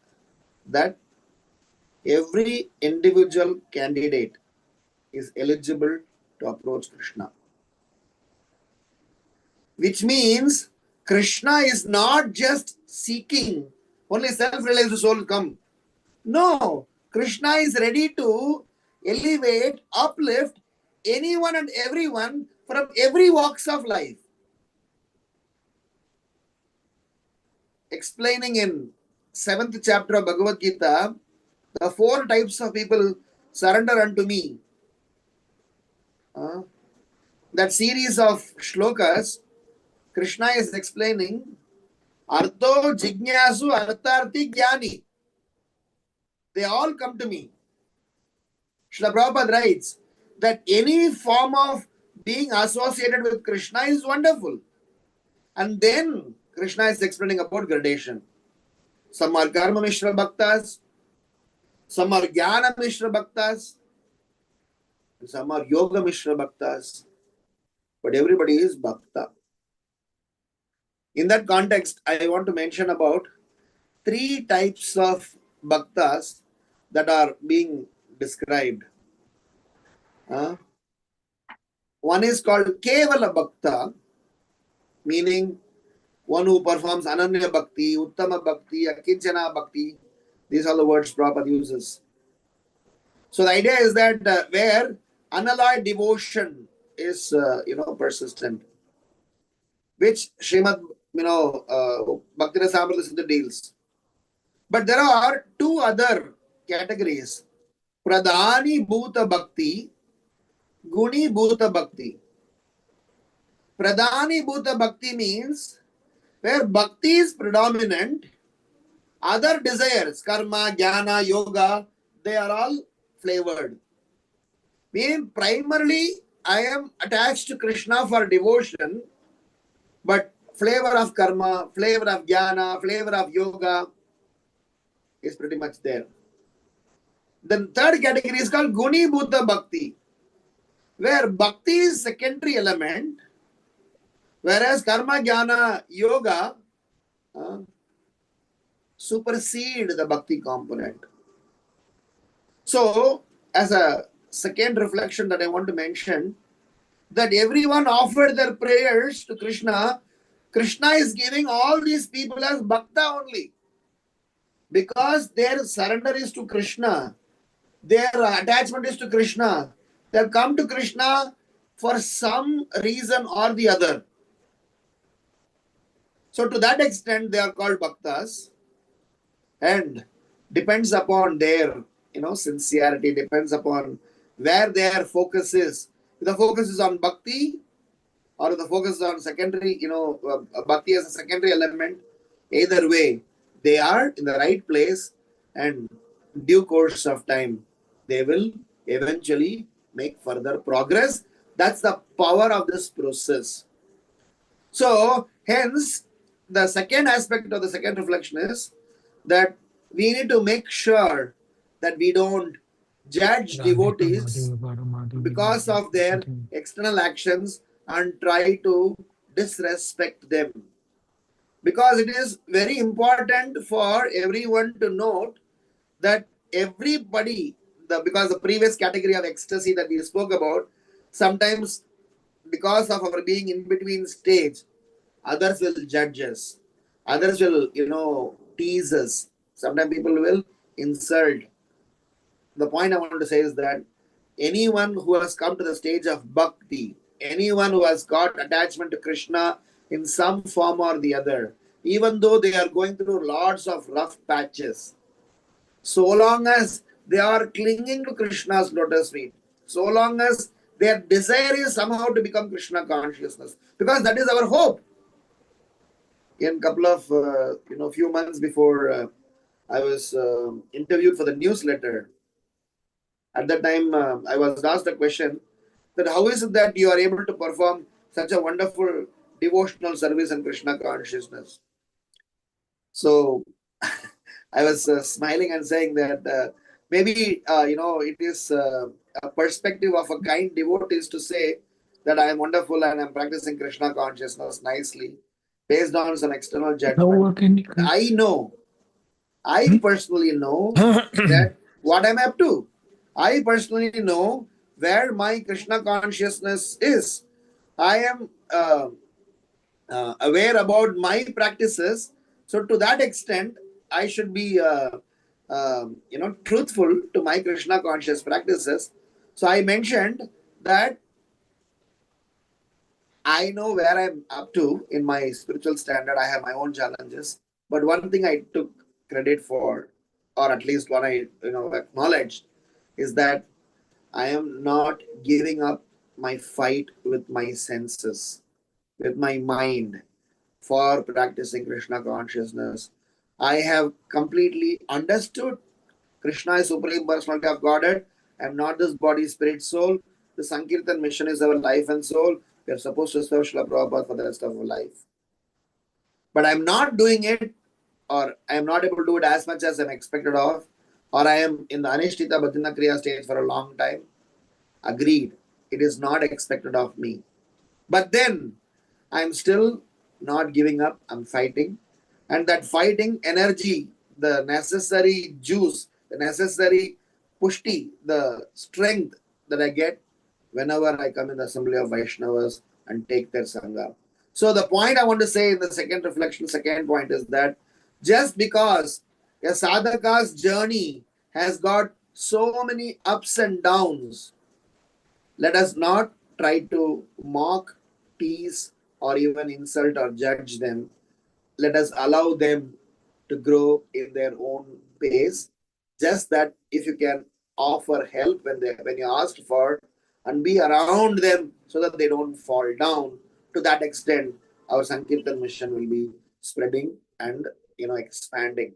that every individual candidate is eligible to approach Krishna, which means Krishna is not just seeking only self-realized soul come. No, Krishna is ready to elevate, uplift anyone and everyone from every walks of life. Explaining in 7th chapter of Bhagavad Gita, the 4 types of people surrender unto me. That series of shlokas, Krishna is explaining Artho, Jignasu, Artharthi, Jnani. They all come to me. Srila Prabhupada writes that any form of being associated with Krishna is wonderful. And then Krishna is explaining about gradation. Some are Karma Mishra Bhaktas, some are Jnana Mishra Bhaktas, and some are Yoga Mishra Bhaktas. But everybody is Bhakta. In that context, I want to mention about 3 types of Bhaktas that are being described. One is called Kevala Bhakta, meaning one who performs Ananya Bhakti, Uttama Bhakti, Akinchana Bhakti. These are the words Prabhupada uses. So the idea is that where unalloyed devotion is, persistent, which Srimad, Bhakti Rasamrita Siddha deals. But there are 2 other categories. Pradhani Bhuta Bhakti, Guni Bhuta Bhakti. Pradhani Bhuta Bhakti means where Bhakti is predominant, other desires, karma, jnana, yoga, they are all flavored. Meaning primarily I am attached to Krishna for devotion, but flavor of karma, flavor of jnana, flavor of yoga is pretty much there. The third category is called Guni Bhuta Bhakti, where Bhakti is secondary element, whereas karma, jnana, yoga supersede the Bhakti component. So, as a second reflection that I want to mention, that everyone offered their prayers to Krishna. Krishna is giving all these people as Bhakta only. Because their surrender is to Krishna, their attachment is to Krishna. They have come to Krishna for some reason or the other. So to that extent, they are called Bhaktas. And depends upon their sincerity, depends upon where their focus is. If the focus is on Bhakti, or if the focus is on secondary, Bhakti as a secondary element, either way, they are in the right place, and due course of time, they will eventually make further progress. That's the power of this process. So, hence, the second aspect of the second reflection is that we need to make sure that we don't judge devotees because of their external actions and try to disrespect them. Because it is very important for everyone to note that everybody, because the previous category of ecstasy that we spoke about, sometimes because of our being in between stage, others will judge us. Others will, tease us. Sometimes people will insult. The point I want to say is that anyone who has come to the stage of bhakti, anyone who has got attachment to Krishna in some form or the other, even though they are going through lots of rough patches, so long as they are clinging to Krishna's lotus feet, so long as their desire is somehow to become Krishna consciousness, because that is our hope. In a couple of few months before I was interviewed for the newsletter. At that time, I was asked a question that how is it that you are able to perform such a wonderful devotional service in Krishna consciousness? So I was smiling and saying that maybe it is a perspective of a kind devotee is to say that I am wonderful and I'm practicing Krishna consciousness nicely based on some external judgment. I personally know that what I'm up to. I personally know where my Krishna consciousness is. I am aware about my practices. So to that extent, I should be, truthful to my Krishna conscious practices. So I mentioned that I know where I'm up to in my spiritual standard. I have my own challenges. But one thing I took credit for, or at least what I acknowledged, is that I am not giving up my fight with my senses, with my mind for practicing Krishna consciousness. I have completely understood Krishna is Supreme Personality of Godhead. I am not this body, spirit, soul. The Sankirtan mission is our life and soul. We are supposed to serve Srila Prabhupada for the rest of our life. But I am not doing it, or I am not able to do it as much as I am expected of, or I am in the Anishtita Bhajana Kriya stage for a long time. Agreed. It is not expected of me. But then I am still not giving up. I'm fighting. And that fighting energy, the necessary juice, the necessary pushti, the strength that I get whenever I come in the assembly of Vaishnavas and take their Sangha. So the point I want to say in the second reflection, second point is that just because a sadhaka's journey has got so many ups and downs, let us not try to mock, tease, or even insult or judge them. Let us allow them to grow in their own pace. Just that if you can offer help when you asked for, and be around them so that they don't fall down, to that extent, our Sankirtan mission will be spreading and expanding.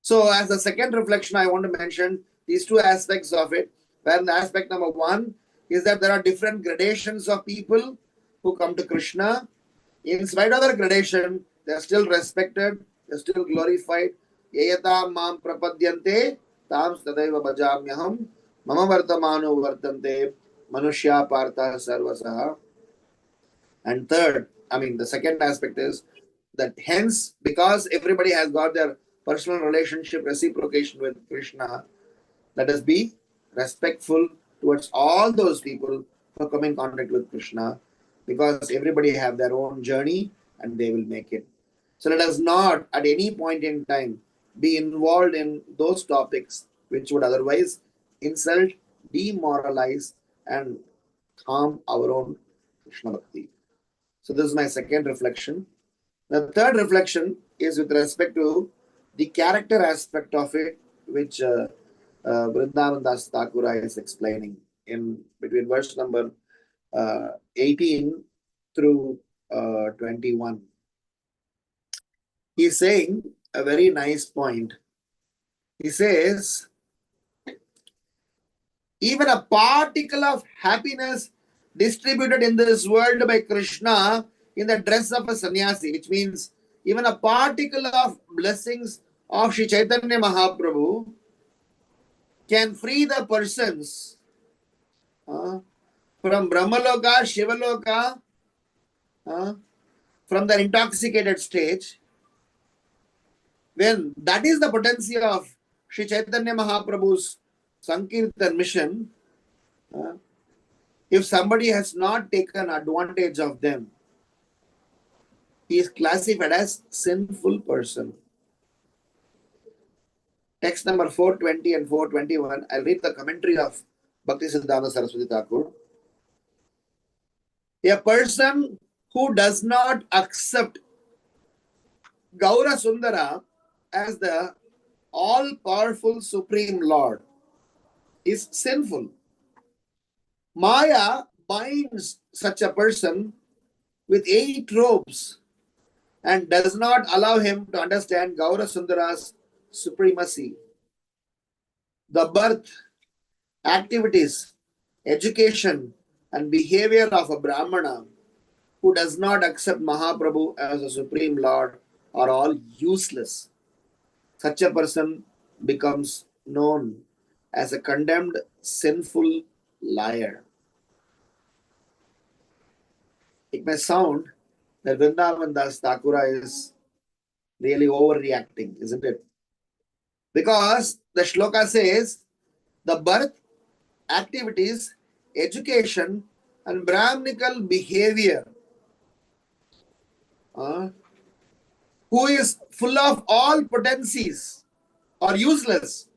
So, as a second reflection, I want to mention these two aspects of it. Where the aspect number one is that there are different gradations of people who come to Krishna. In spite of their gradation, they are still respected, they are still glorified. Yayata mam prapadyante tam tadaiva bhajamyaham mama vartamano vartante manushya partha sarvasaha. And third, the second aspect is that hence, because everybody has got their personal relationship reciprocation with Krishna, let us be respectful towards all those people who come in contact with Krishna, because everybody have their own journey and they will make it. So let us not at any point in time be involved in those topics which would otherwise insult, demoralize, and harm our own Krishna Bhakti. So this is my second reflection. The third reflection is with respect to the character aspect of it, which Vrindavan Das Thakura is explaining in between verse number 18 through 21. He's saying a very nice point. He says, even a particle of happiness distributed in this world by Krishna in the dress of a sannyasi, which means even a particle of blessings of Sri Chaitanya Mahaprabhu can free the persons from Brahmaloka, Shivaloka, from their intoxicated stage, when that is the potency of Sri Chaitanya Mahaprabhu's Sankirtan mission, if somebody has not taken advantage of them, he is classified as sinful person. Text number 420 and 421. I'll read the commentary of Bhakti Siddhanta Saraswati Thakur. A person who does not accept Gaura Sundara as the all-powerful Supreme Lord is sinful. Maya binds such a person with 8 ropes and does not allow him to understand Gaura Sundara's supremacy. The birth, activities, education, and behavior of a Brahmana who does not accept Mahaprabhu as a Supreme Lord are all useless. Such a person becomes known as a condemned, sinful liar. It may sound that Vrindavan Das Thakura is really overreacting, isn't it? Because the shloka says the birth, activities, education, and Brahminical behavior, who is full of all potencies, are useless.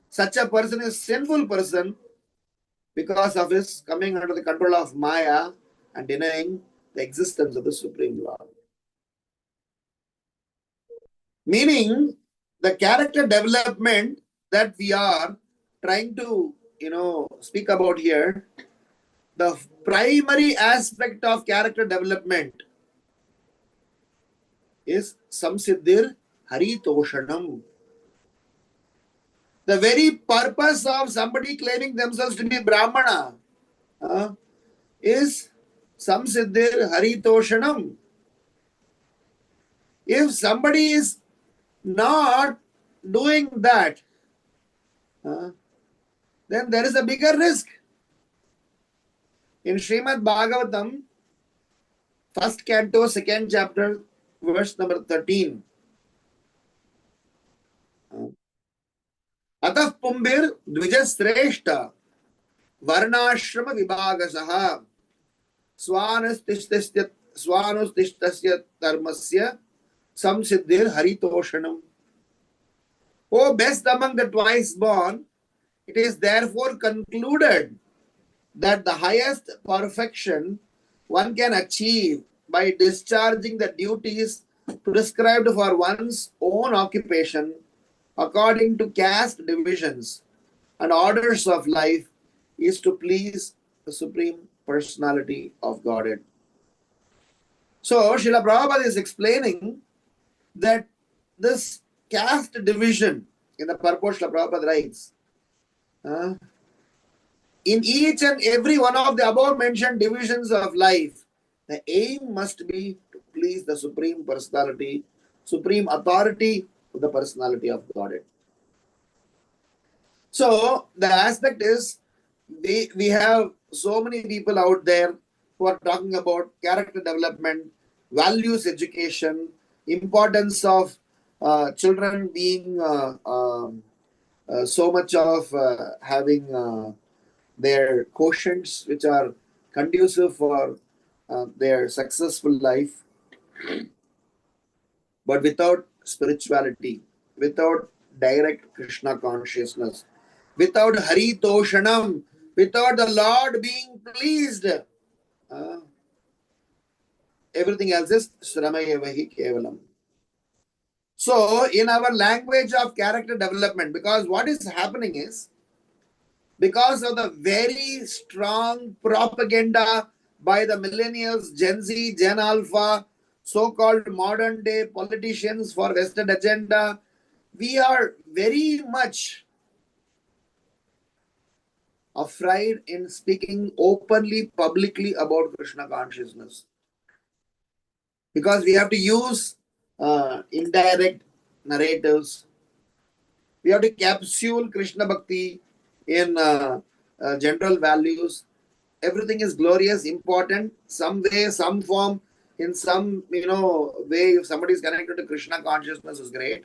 Such a person is sinful person because of his coming under the control of Maya and denying the existence of the Supreme Lord. Meaning, the character development that we are trying to, speak about here, the primary aspect of character development is Samsiddhir Haritoshanam. The very purpose of somebody claiming themselves to be Brahmana is Samsiddhir Haritoshanam. If somebody is not doing that, then there is a bigger risk. In Srimad Bhagavatam, 1st canto, 2nd chapter, verse number 13. Atah pumbir dvijasreshta varnashrama vibhagasaha swanustistasya dharmasya samsiddhir haritoshanam. O best among the twice born, it is therefore concluded that the highest perfection one can achieve by discharging the duties prescribed for one's own occupation according to caste divisions and orders of life is to please the Supreme Personality of Godhead. So, Srila Prabhupada is explaining that this caste division, in the purport Srila Prabhupada writes, in each and every one of the above mentioned divisions of life, the aim must be to please the Supreme Personality, Supreme Authority of the Personality of Godhead. So, the aspect is, we have so many people out there who are talking about character development, values education, importance of children being so much of having their quotients which are conducive for their successful life. But without spirituality, without direct Krishna consciousness, without Haritoshanam, without the Lord being pleased, everything else is Shramayevahi Kevalam. So, in our language of character development, because what is happening is, because of the very strong propaganda by the millennials, Gen Z, Gen Alpha, so-called modern day politicians for Western agenda, we are very much afraid in speaking openly, publicly about Krishna consciousness. Because we have to use indirect narratives. We have to capsule Krishna Bhakti in general values. Everything is glorious, important, some way, some form, in some way. If somebody is connected to Krishna consciousness, is great.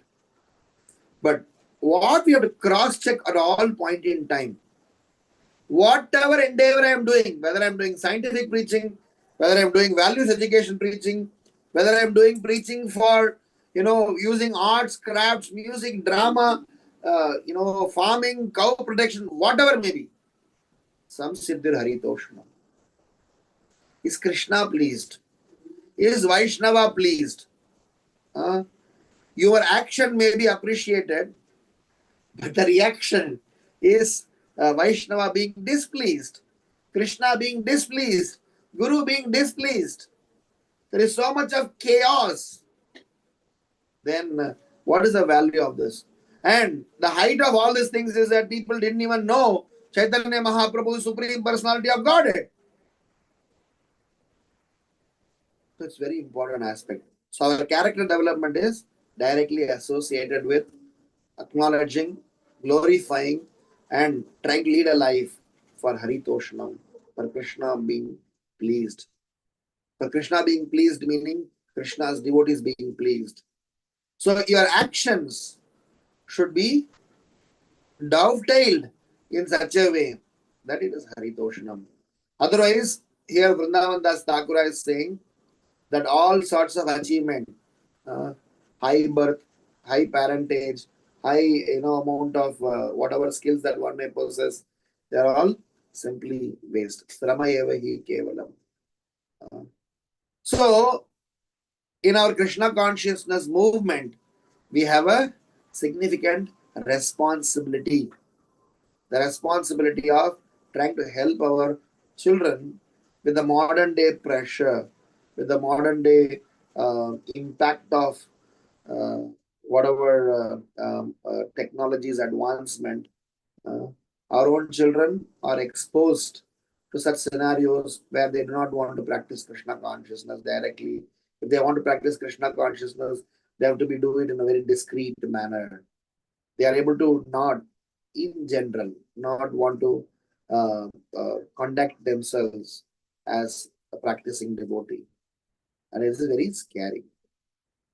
But what we have to cross check at all point in time, whatever endeavor I am doing, whether I am doing scientific preaching, whether I am doing values education preaching, whether I am doing preaching for using arts, crafts, music, drama, farming, cow protection, whatever may be, some Siddhir Haritoshna. Is Krishna pleased? Is Vaishnava pleased? Your action may be appreciated, but the reaction is Vaishnava being displeased, Krishna being displeased, Guru being displeased. There is so much of chaos. Then what is the value of this? And the height of all these things is that people didn't even know Chaitanya Mahaprabhu is Supreme Personality of Godhead. So it's a very important aspect. So our character development is directly associated with acknowledging, glorifying, and trying to lead a life for Haritoshanam, for Krishna being pleased. For Krishna being pleased, meaning Krishna's devotees being pleased. So your actions should be dovetailed in such a way that it is Haritoshanam. Otherwise, here Vrindavan Das Thakura is saying that all sorts of achievement, high birth, high parentage, high amount of whatever skills that one may possess, they are all simply waste. Srama eva hi kevalam. So, in our Krishna consciousness movement, we have a significant responsibility. The responsibility of trying to help our children with the modern day pressure, with the modern day impact of whatever technology's advancement. Our own children are exposed to such scenarios where they do not want to practice Krishna consciousness directly. If they want to practice Krishna consciousness, they have to do it in a very discreet manner. They are able to not, in general, not want to conduct themselves as a practicing devotee. And it is very scary.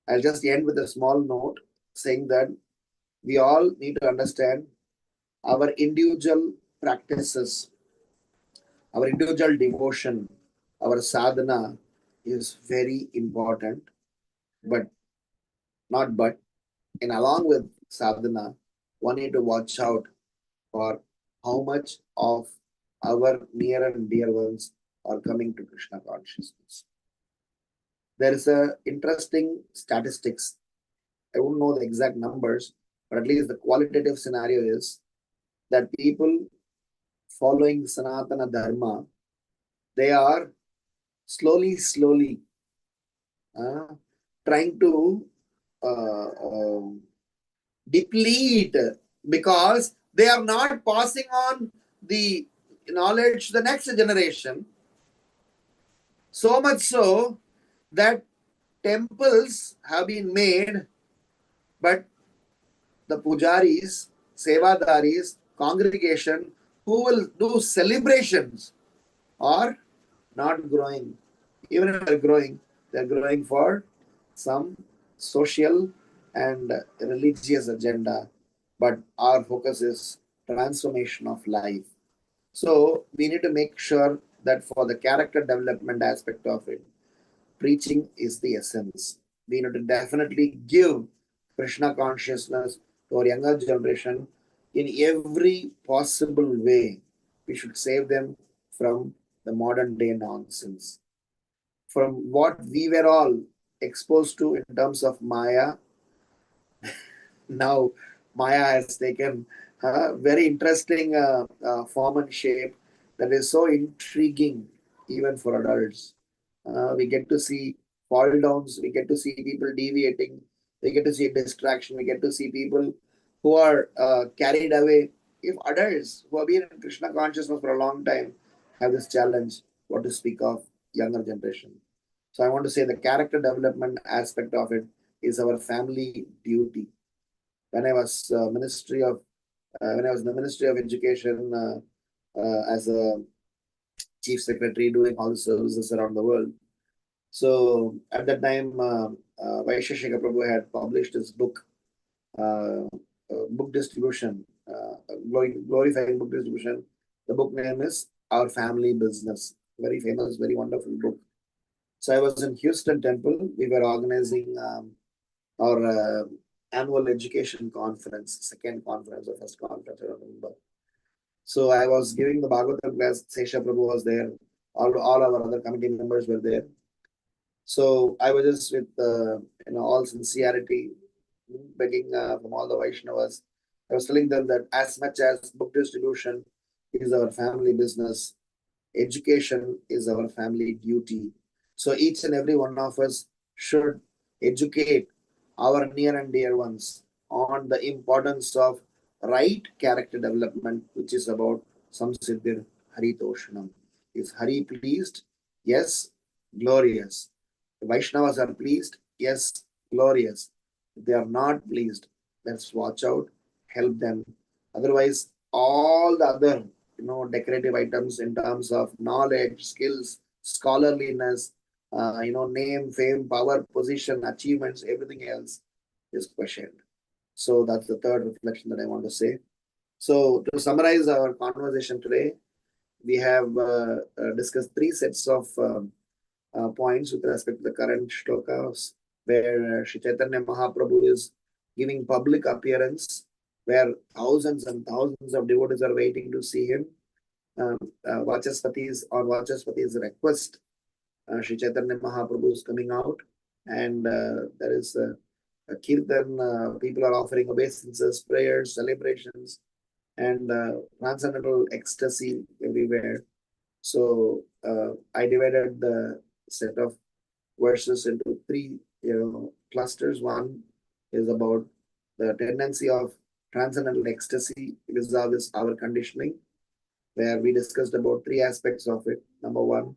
I'll just end with a small note saying that we all need to understand our individual practices, our individual devotion, our sadhana is very important, but and along with sadhana, one need to watch out for how much of our near and dear ones are coming to Krishna consciousness. There is a interesting statistics. I won't know the exact numbers, but at least the qualitative scenario is that people following Sanatana Dharma, they are slowly trying to deplete because they are not passing on the knowledge to the next generation. So much so that temples have been made, but the pujaris, sevadaris, congregation who will do celebrations are not growing. Even if they're growing for some social and religious agenda. But our focus is transformation of life. So we need to make sure that for the character development aspect of it, preaching is the essence. We need to definitely give Krishna consciousness to our younger generation in every possible way. We should save them from the modern day nonsense. From what we were all exposed to in terms of Maya, now Maya has taken a very interesting form and shape that is so intriguing even for adults. We get to see fall downs, we get to see people deviating, we get to see distraction, we get to see people who are carried away. If adults who have been in Krishna consciousness for a long time have this challenge, what to speak of younger generation. So I want to say the character development aspect of it is our family duty. When I was when I was in the Ministry of Education as a chief secretary doing all the services around the world. So at that time, Vaisheshika Prabhu had published his book, book distribution, glorifying book distribution. The book name is Our Family Business. Very famous, very wonderful book. So I was in Houston Temple. We were organizing our annual education conference, second conference or first conference, I don't remember. So I was giving the Bhagavatam class. Sesha Prabhu was there. All our other committee members were there. So I was just with all sincerity, begging from all the Vaishnavas. I was telling them that as much as book distribution is our family business, education is our family duty. So each and every one of us should educate our near and dear ones on the importance of right character development, which is about samsiddhir haritoshanam. Is Hari pleased? Yes, glorious. The Vaishnavas are pleased? Yes, glorious. If they are not pleased, let's watch out, help them. Otherwise, all the other decorative items in terms of knowledge, skills, scholarliness, name, fame, power, position, achievements, everything else is questioned. So that's the third reflection that I want to say. So to summarize our conversation today, we have discussed three sets of points with respect to the current shlokas, where Sri Chaitanya Mahaprabhu is giving public appearance, where thousands and thousands of devotees are waiting to see him. Vachaspati's request, Sri Chaitanya Mahaprabhu is coming out, and there is a kirtan. People are offering obeisances, prayers, celebrations, and transcendental ecstasy everywhere. So I divided the set of verses into three clusters. One is about the tendency of transcendental ecstasy vis-a-vis our conditioning, where we discussed about three aspects of it. Number one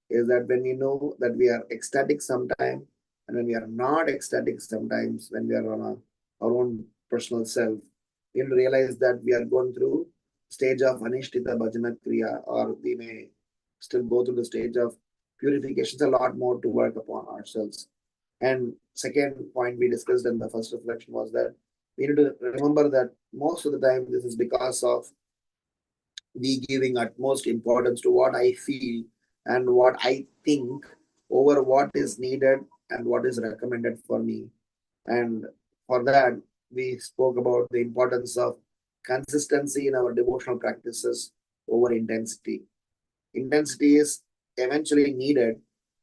is that when we know that we are ecstatic sometime, and when we are not ecstatic sometimes, when we are on our own personal self, we'll realize that we are going through stage of anishtita bhajana kriya, or we may still go through the stage of purifications, a lot more to work upon ourselves. And second point we discussed in the first reflection was that we need to remember that most of the time this is because of me giving utmost importance to what I feel and what I think over what is needed and what is recommended for me. And for that, we spoke about the importance of consistency in our devotional practices over intensity. Intensity is eventually needed,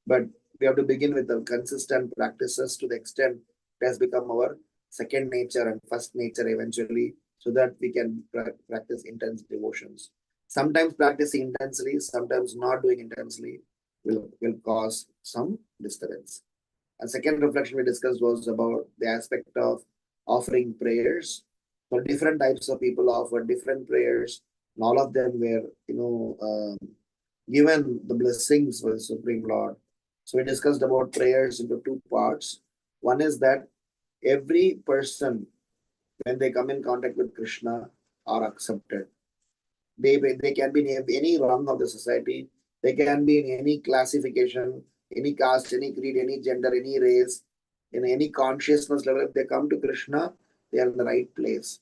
but we have to begin with the consistent practices to the extent it has become our second nature and first nature eventually, so that we can practice intense devotions. Sometimes practicing intensely, sometimes not doing intensely will cause some disturbance. A second reflection we discussed was about the aspect of offering prayers. So different types of people offer different prayers, and all of them were, given the blessings for the Supreme Lord. So we discussed about prayers into two parts. One is that every person, when they come in contact with Krishna, are accepted. They can be in any rung of the society. They can be in any classification, any caste, any creed, any gender, any race, in any consciousness level. If they come to Krishna, they are in the right place.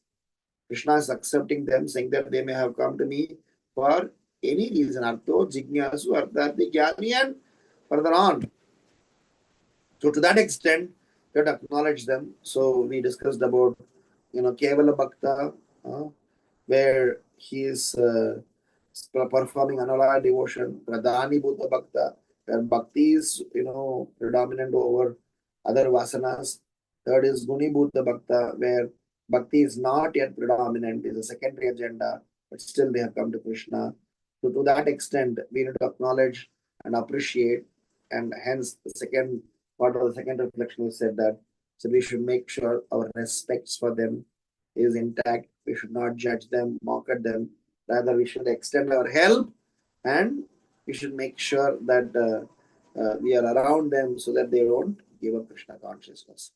Krishna is accepting them, saying that they may have come to me for any reason. Artho, Jignasu, Artharthi, Jnani, and further on. So to that extent, we have to acknowledge them. So we discussed about, Kevala Bhakta, where he is performing Anala devotion, Pradhani Buddha Bhakta, where bhakti is, predominant over other vasanas. Third is Guni Buddha Bhakta, where bhakti is not yet predominant, is a secondary agenda, but still they have come to Krishna. So to that extent, we need to acknowledge and appreciate, and hence the second part of the second reflection is said that so we should make sure our respects for them is intact. We should not judge them, mock at them. Rather, we should extend our help, and we should make sure that we are around them so that they don't give up Krishna consciousness.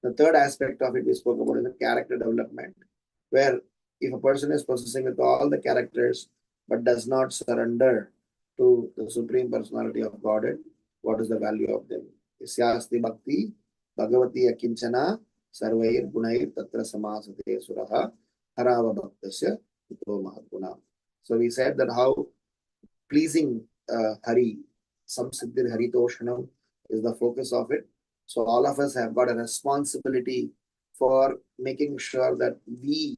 The third aspect of it we spoke about is the character development, where if a person is possessing with all the characters but does not surrender to the Supreme Personality of Godhead, what is the value of them? Isyasti bhakti bhagavati akinchana sarvair gunair tatra samasate suraha harava bhaktasya ito mahaguna. So we said that how pleasing Hari, samsiddhir haritoshanam is the focus of it. So all of us have got a responsibility for making sure that we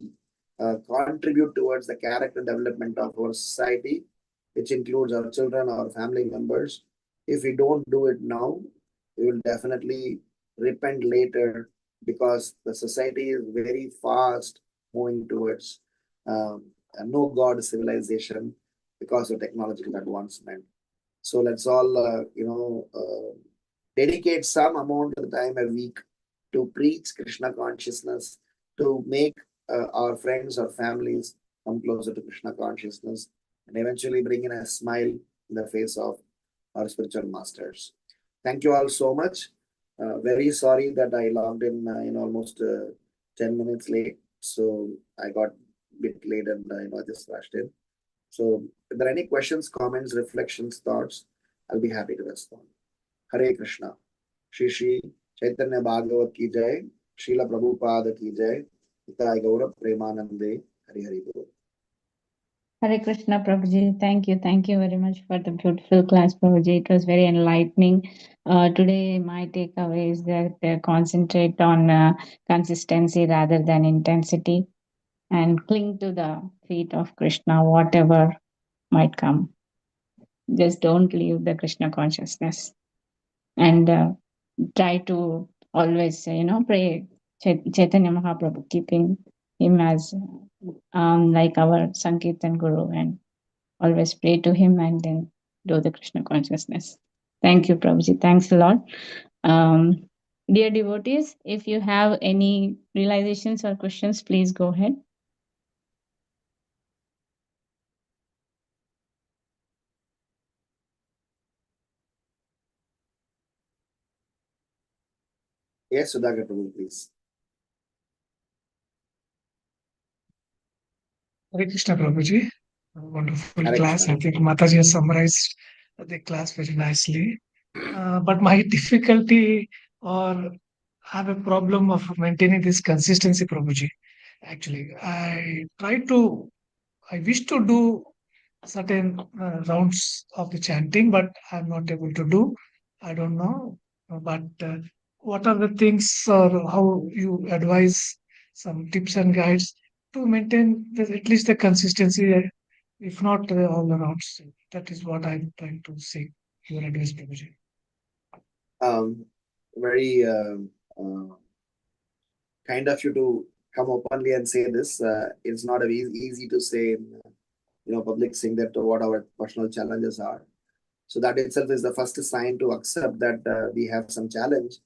contribute towards the character development of our society, which includes our children, our family members. If we don't do it now, we will definitely repent later, because the society is very fast moving towards a no God civilization because of technological advancement. So let's all, dedicate some amount of the time a week to preach Krishna consciousness, to make our friends or families come closer to Krishna consciousness, and eventually bring in a smile in the face of our spiritual masters. Thank you all so much. Very sorry that I logged in almost 10 minutes late. So I got a bit late and just rushed in. So if there are any questions, comments, reflections, thoughts, I'll be happy to respond. Hare Krishna. Shri Shri Caitanya Bhagavat ki jai. Srila Prabhupada ki jai. Nitai Gaura Premanande. Hari Hari Bol. Hare Krishna, Prabhuji. Thank you. Thank you very much for the beautiful class, Prabhuji. It was very enlightening. Today, my takeaway is that concentrate on consistency rather than intensity, and cling to the feet of Krishna, whatever might come. Just don't leave the Krishna consciousness, and try to always, pray Chaitanya Mahaprabhu, keeping him as like our Sankirtan Guru, and always pray to him and then do the Krishna consciousness. Thank you, Prabhuji. Thanks a lot. Dear devotees, if you have any realizations or questions, please go ahead. Yes, Sudhakar Prabhu, please. Hare Krishna Prabhuji. Wonderful Hare class. Krishna. I think Mataji has summarized the class very nicely. But my difficulty or have a problem of maintaining this consistency, Prabhuji. Actually, I wish to do certain rounds of the chanting, but I'm not able to do. I don't know. But what are the things or how you advise some tips and guides to maintain at least the consistency, if not all the rounds? That is what I'm trying to say. Your advice, Prabhuji. Very kind of you to come openly and say this. It's not easy to say in public, saying that what our personal challenges are. So that itself is the first sign to accept that we have some challenge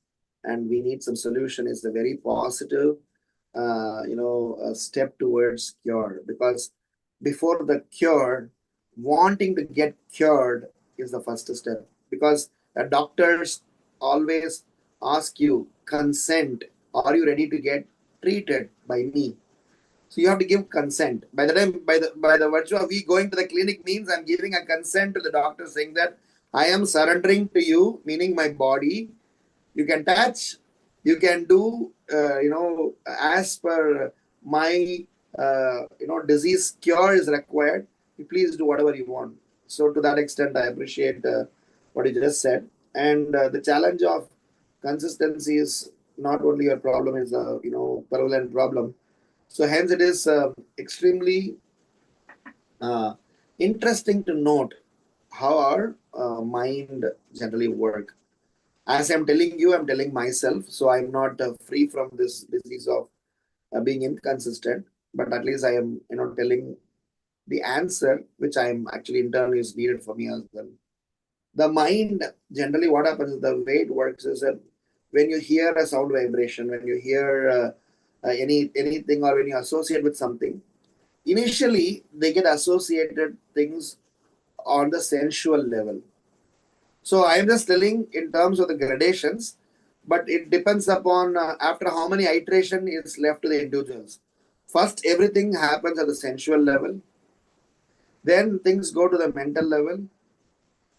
and we need some solution. Is a very positive, step towards cure. Because before the cure, wanting to get cured is the first step. Because the doctors always ask you, consent. Are you ready to get treated by me? So you have to give consent. By the virtue of we going to the clinic means I'm giving a consent to the doctor, saying that I am surrendering to you, meaning my body. You can touch, you can do, as per my, disease cure is required. You please do whatever you want. So to that extent, I appreciate what you just said. And the challenge of consistency is not only a problem; is a prevalent problem. So hence it is extremely interesting to note how our mind generally work. As I'm telling you, I'm telling myself, so I'm not free from this disease of being inconsistent, but at least I am, telling the answer, which I'm actually internally is needed for me as well. The mind, generally what happens, the way it works is that when you hear a sound vibration, when you hear anything, or when you associate with something, initially they get associated things on the sensual level. So I am just telling in terms of the gradations. but it depends upon after how many iteration is left to the individuals. First, everything happens at the sensual level, then things go to the mental level,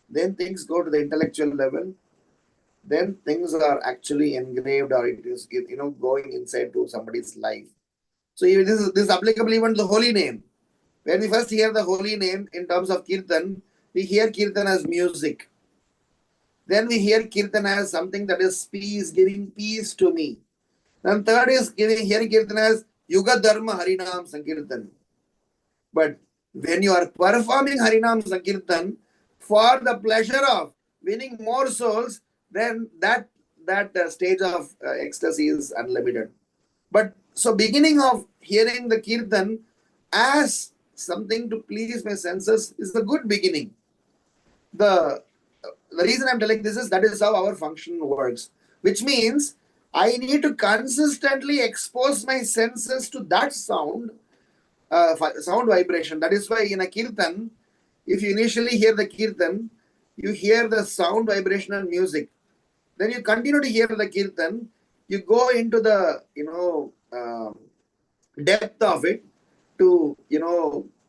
then things go to the intellectual level, then things are actually engraved or it is going inside to somebody's life. So this is applicable even to the holy name. When we first hear the holy name in terms of kirtan, we hear kirtan as music. Then we hear kirtan as something that is peace, giving peace to me. And third is hearing kirtan as Yuga Dharma Harinam Sankirtan. But when you are performing Harinam Sankirtan for the pleasure of winning more souls, then that stage of ecstasy is unlimited. But so beginning of hearing the kirtan as something to please my senses is a good beginning. The reason I'm telling this is that is how our function works, which means I need to consistently expose my senses to that sound vibration. That is why in a kirtan, if you initially hear the kirtan, you hear the sound vibration and music. Then you continue to hear the kirtan, you go into the depth of it to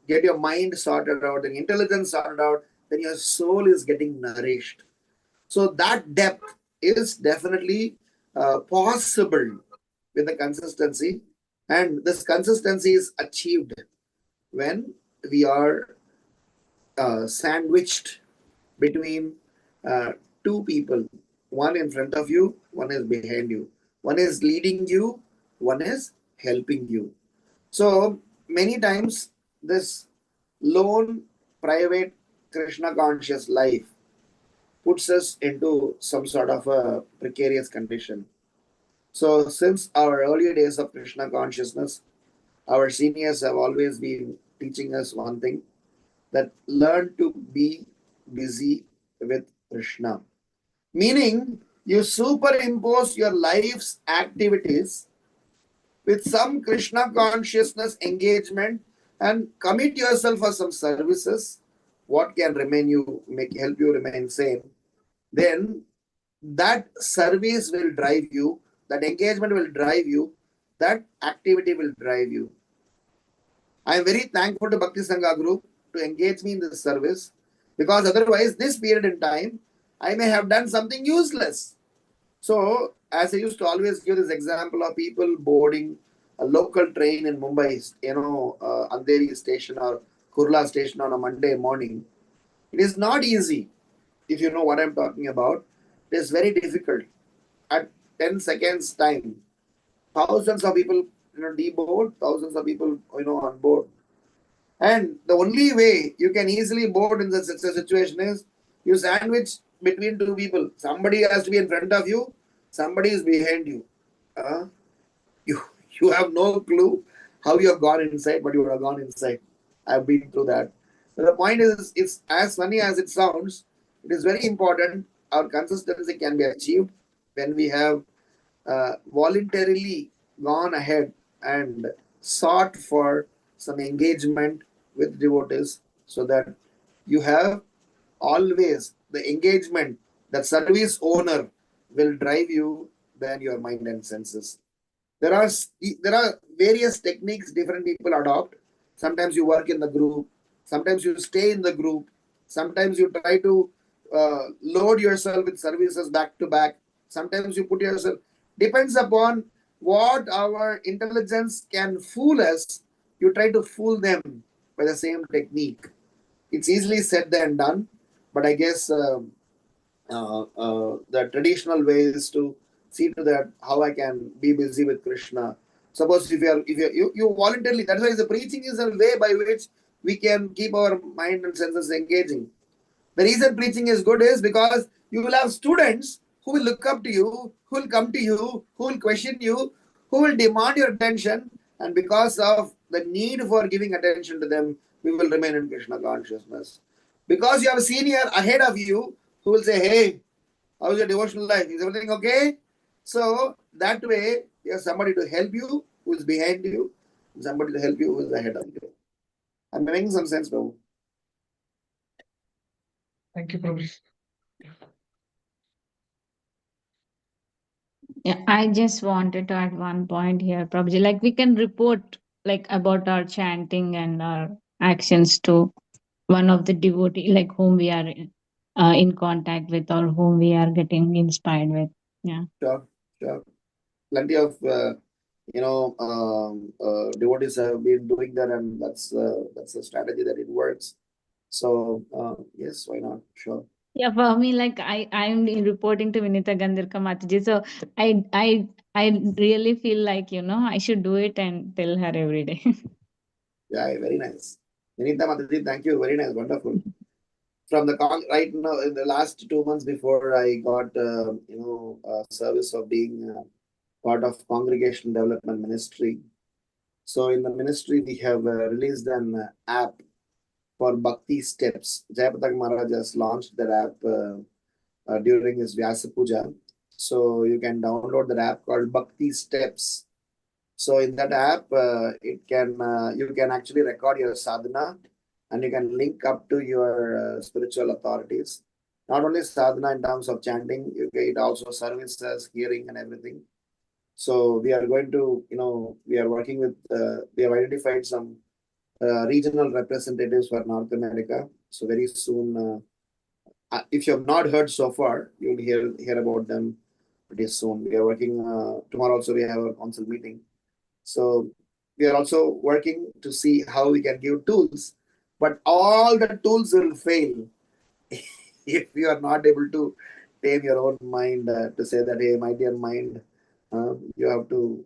get your mind sorted out and intelligence sorted out. Then your soul is getting nourished. So that depth is definitely possible with the consistency, and this consistency is achieved when we are sandwiched between two people, one in front of you, one is behind you, one is leading you, one is helping you. So many times this lone private Krishna conscious life puts us into some sort of a precarious condition. So since our early days of Krishna consciousness, our seniors have always been teaching us one thing, that learn to be busy with Krishna. Meaning, you superimpose your life's activities with some Krishna consciousness engagement and commit yourself for some services. What can help you remain sane? Then that service will drive you, that engagement will drive you, that activity will drive you. I am very thankful to Bhakti Sangha group to engage me in this service, because otherwise this period in time I may have done something useless. So as I used to always give this example of people boarding a local train in Mumbai, Andheri station or Kurla station on a Monday morning. It is not easy. If you know what I'm talking about, it is very difficult. At 10 seconds time, thousands of people deboard, thousands of people on board. And the only way you can easily board in such a situation is you sandwich between two people. Somebody has to be in front of you, somebody is behind you. You have no clue how you have gone inside, but you would have gone inside. I've been through that. So the point is, it's as funny as it sounds, it is very important. Our consistency can be achieved when we have voluntarily gone ahead and sought for some engagement with devotees, so that you have always the engagement, that service owner will drive you than your mind and senses. There are various techniques different people adopt. Sometimes you work in the group, sometimes you stay in the group, sometimes you try to load yourself with services back to back, sometimes you put yourself, depends upon what our intelligence can fool us. You try to fool them by the same technique. It's easily said than done, but I guess the traditional way is to see to that how I can be busy with Krishna. Suppose if you voluntarily, that's why the preaching is a way by which we can keep our mind and senses engaging. The reason preaching is good is because you will have students who will look up to you, who will come to you, who will question you, who will demand your attention, and because of the need for giving attention to them, we will remain in Krishna consciousness. Because you have a senior ahead of you who will say, "Hey, how's your devotional life? Is everything okay?" So that way, you have somebody to help you who is behind you, and somebody to help you who is ahead of you. I'm making some sense, Prabhu. Thank you, Prabhu. Yeah, I just wanted to add one point here, Prabhuji. Like we can report like about our chanting and our actions to one of the devotee, like whom we are in contact with or whom we are getting inspired with. Yeah. Sure, sure. Plenty of devotees have been doing that, and that's a strategy that it works. So yes, why not? Sure. Yeah, for me, like I'm reporting to Vinita Gandharka Mataji, so I really feel like I should do it and tell her every day. Yeah, very nice. Vinita Mataji, thank you. Very nice, wonderful. From the right now, in the last 2 months before I got service of being part of Congregation Development Ministry. So in the ministry, we have released an app for Bhakti Steps. Jayapatak Maharaj has launched that app during his Vyasa Puja. So you can download that app called Bhakti Steps. So in that app, you can actually record your sadhana, and you can link up to your spiritual authorities. Not only sadhana in terms of chanting, it also services, hearing, and everything. So we are going to, we are working with, we have identified some regional representatives for North America. So very soon, if you have not heard so far, you'll hear about them pretty soon. We are working, tomorrow also we have a council meeting. So we are also working to see how we can give tools, but all the tools will fail if you are not able to tame your own mind to say that, hey, my dear mind, you have to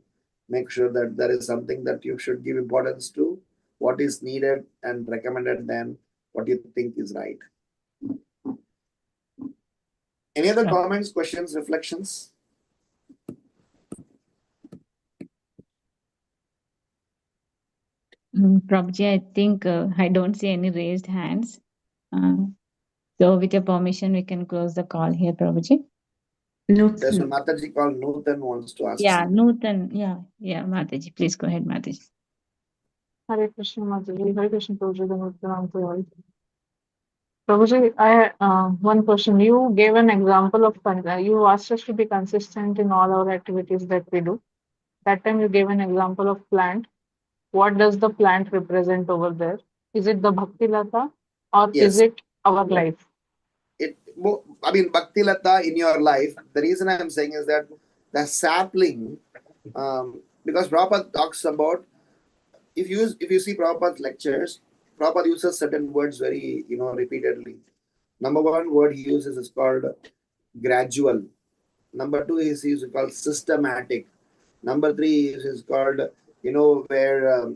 make sure that there is something that you should give importance to, what is needed and recommended, than what you think is right. Any other comments, questions, reflections? Prabhuji, I think I don't see any raised hands. So with your permission, we can close the call here, Prabhuji. There's a Mataji called Nutan wants to ask Yeah, something. Nutan. Yeah, Mataji. Please go ahead, Mataji. Hare Krishna, Mataji. Hare Krishna, Prabhuji. Namaskaram to all. Prabhuji, I one question. You gave an example of you asked us to be consistent in all our activities that we do. That time you gave an example of plant. What does the plant represent over there? Is it the Bhakti Lata or is Yes. it our life? Bhakti Lata in your life, the reason I'm saying is that the sapling, because Prabhupada talks about, if you see Prabhupada's lectures, Prabhupada uses certain words very, repeatedly. Number one word he uses is called gradual. Number two is called systematic. Number three is called, where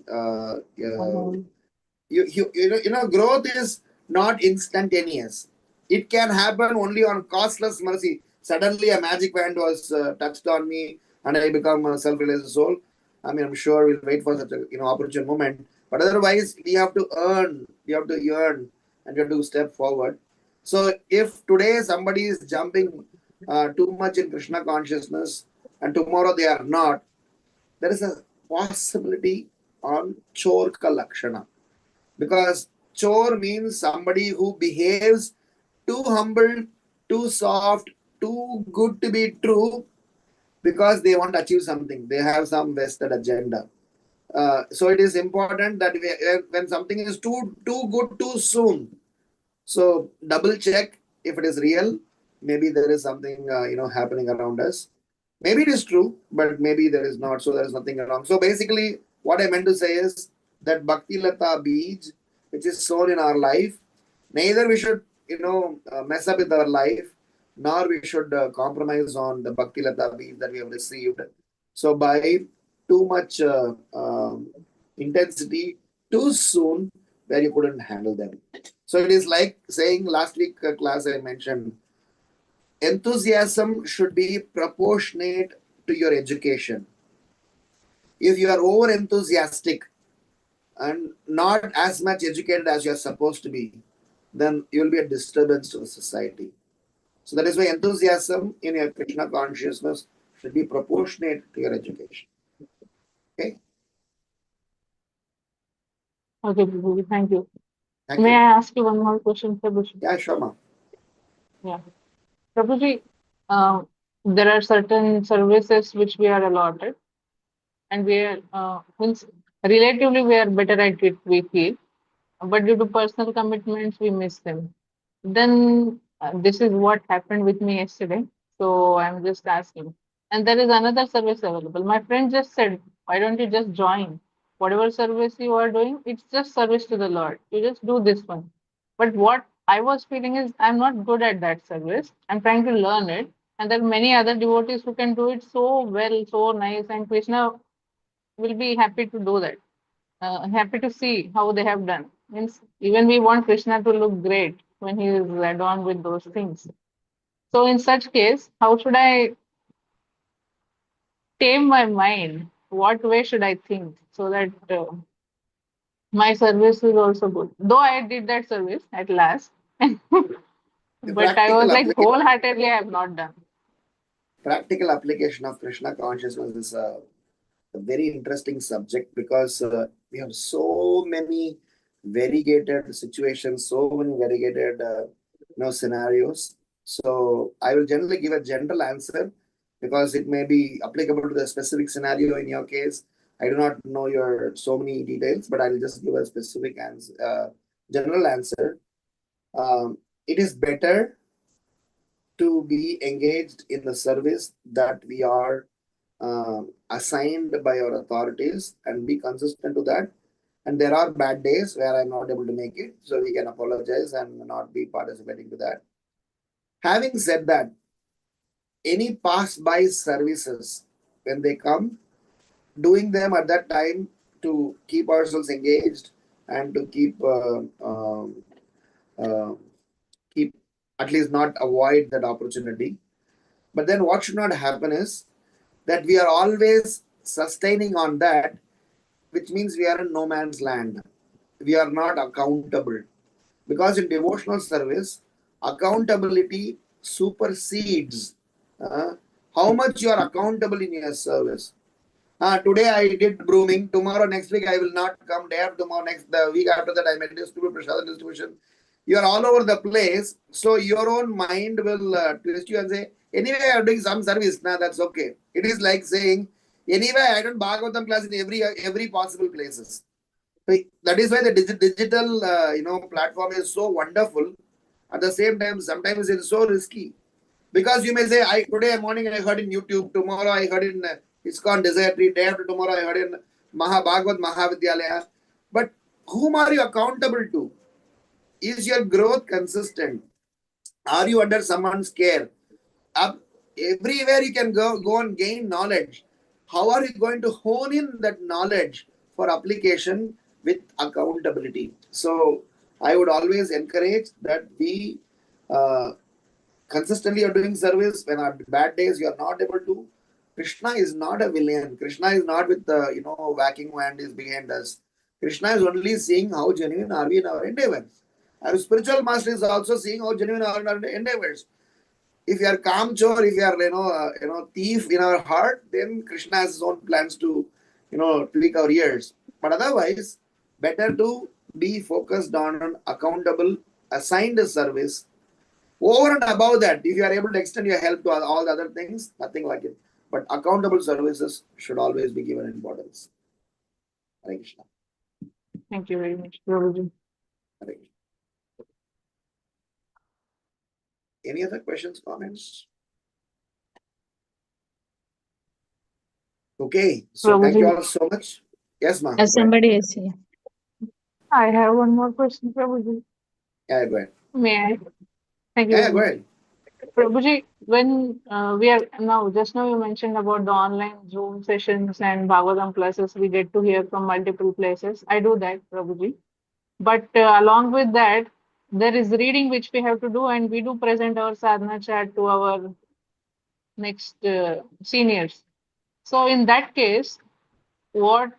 growth is not instantaneous. It can happen only on costless mercy. Suddenly a magic wand was touched on me and I become a self-realized soul. I'm sure we'll wait for such a opportune moment. But otherwise, we have to earn, we have to yearn, and we have to step forward. So if today somebody is jumping too much in Krishna consciousness and tomorrow they are not, there is a possibility on Chorka Lakshana. Because chore means somebody who behaves too humble, too soft, too good to be true, because they want to achieve something. They have some vested agenda. So it is important that when something is too good too soon, so double check if it is real. Maybe there is something happening around us. Maybe it is true, but maybe there is not. So there is nothing wrong. So basically, what I meant to say is that Bhakti Lata Beej, which is sown in our life, neither we should mess up with our life, nor we should compromise on the Bhakti Lata Beej that we have received. So by too much intensity too soon, where you couldn't handle them. So it is like saying last week class I mentioned, enthusiasm should be proportionate to your education. If you are over enthusiastic and not as much educated as you are supposed to be, then you will be a disturbance to the society. So that is why enthusiasm in your Krishna consciousness should be proportionate to your education. Okay? Okay, Prabhuji, thank you. Thank May you. I ask you one more question, Prabhuji? Yeah, sure, ma. Yeah. Prabhuji, there are certain services which we are allotted, and we are means relatively we are better at it, we feel, but due to personal commitments we miss them. Then this is what happened with me yesterday, so I'm just asking. And there is another service available. My friend just said, why don't you just join whatever service you are doing? It's just service to the Lord, you just do this one. But what I was feeling is I'm not good at that service, I'm trying to learn it, and there are many other devotees who can do it so well, so nice, and Krishna will be happy to do that. Happy to see how they have done. Means even we want Krishna to look great when he is led on with those things. So in such case, how should I tame my mind? What way should I think so that my service is also good? Though I did that service at last, The but I was practical like application, wholeheartedly I have not done. practical application of Krishna consciousness is a very interesting subject because we have so many variegated situations, so many variegated scenarios. So I will generally give a general answer because it may be applicable to the specific scenario in your case. I do not know your so many details, but I will just give a specific answer, general answer. It is better to be engaged in the service that we are assigned by our authorities and be consistent to that. And there are bad days where I'm not able to make it, so we can apologize and not be participating to that. Having said that, any pass-by services, when they come, doing them at that time to keep ourselves engaged and to uh, keep at least not avoid that opportunity. But then what should not happen is that we are always sustaining on that, which means we are in no man's land. We are not accountable. Because in devotional service, accountability supersedes how much you are accountable in your service. Today I did brooming, tomorrow, next week I will not come, day after tomorrow, the week after that I may distribute prasad distribution. You are all over the place, so your own mind will twist you and say, anyway I am doing some service, that's okay. It is like saying, anyway I done Bhagavatam class in every possible places. That is why the digital platform is so wonderful. At the same time, sometimes it's so risky. Because you may say, today morning I heard in YouTube, tomorrow I heard in ISKCON Desire Tree, day after tomorrow I heard in Bhagavad Mahavidyalaya. But whom are you accountable to? Is your growth consistent? Are you under someone's care? Everywhere you can go and gain knowledge. How are you going to hone in that knowledge for application with accountability? So I would always encourage that we consistently are doing service. When on bad days you are not able to, Krishna is not a villain. Krishna is not with the whacking hand is behind us. Krishna is only seeing how genuine are we in our endeavors. Our spiritual master is also seeing how genuine are our endeavors. If you are kamchor, if you are thief in our heart, then Krishna has his own plans to tweak our ears. But otherwise, better to be focused on an accountable, assigned service. Over and above that, if you are able to extend your help to all the other things, nothing like it. But accountable services should always be given importance. Hare Krishna. Thank you very much, Prabhuji. Hare Krishna. Any other questions, comments? Okay, so thank you all so much. Yes, ma'am. Somebody is here. I have one more question, Prabhuji. Yeah, go ahead. May I? Thank you Yeah, very go much. ahead. Prabhuji, when we are now, just now you mentioned about the online Zoom sessions and Bhagavatam classes, we get to hear from multiple places. I do that, Prabhuji. But along with that, there is reading which we have to do, and we do present our sadhana chat to our next seniors. So in that case, what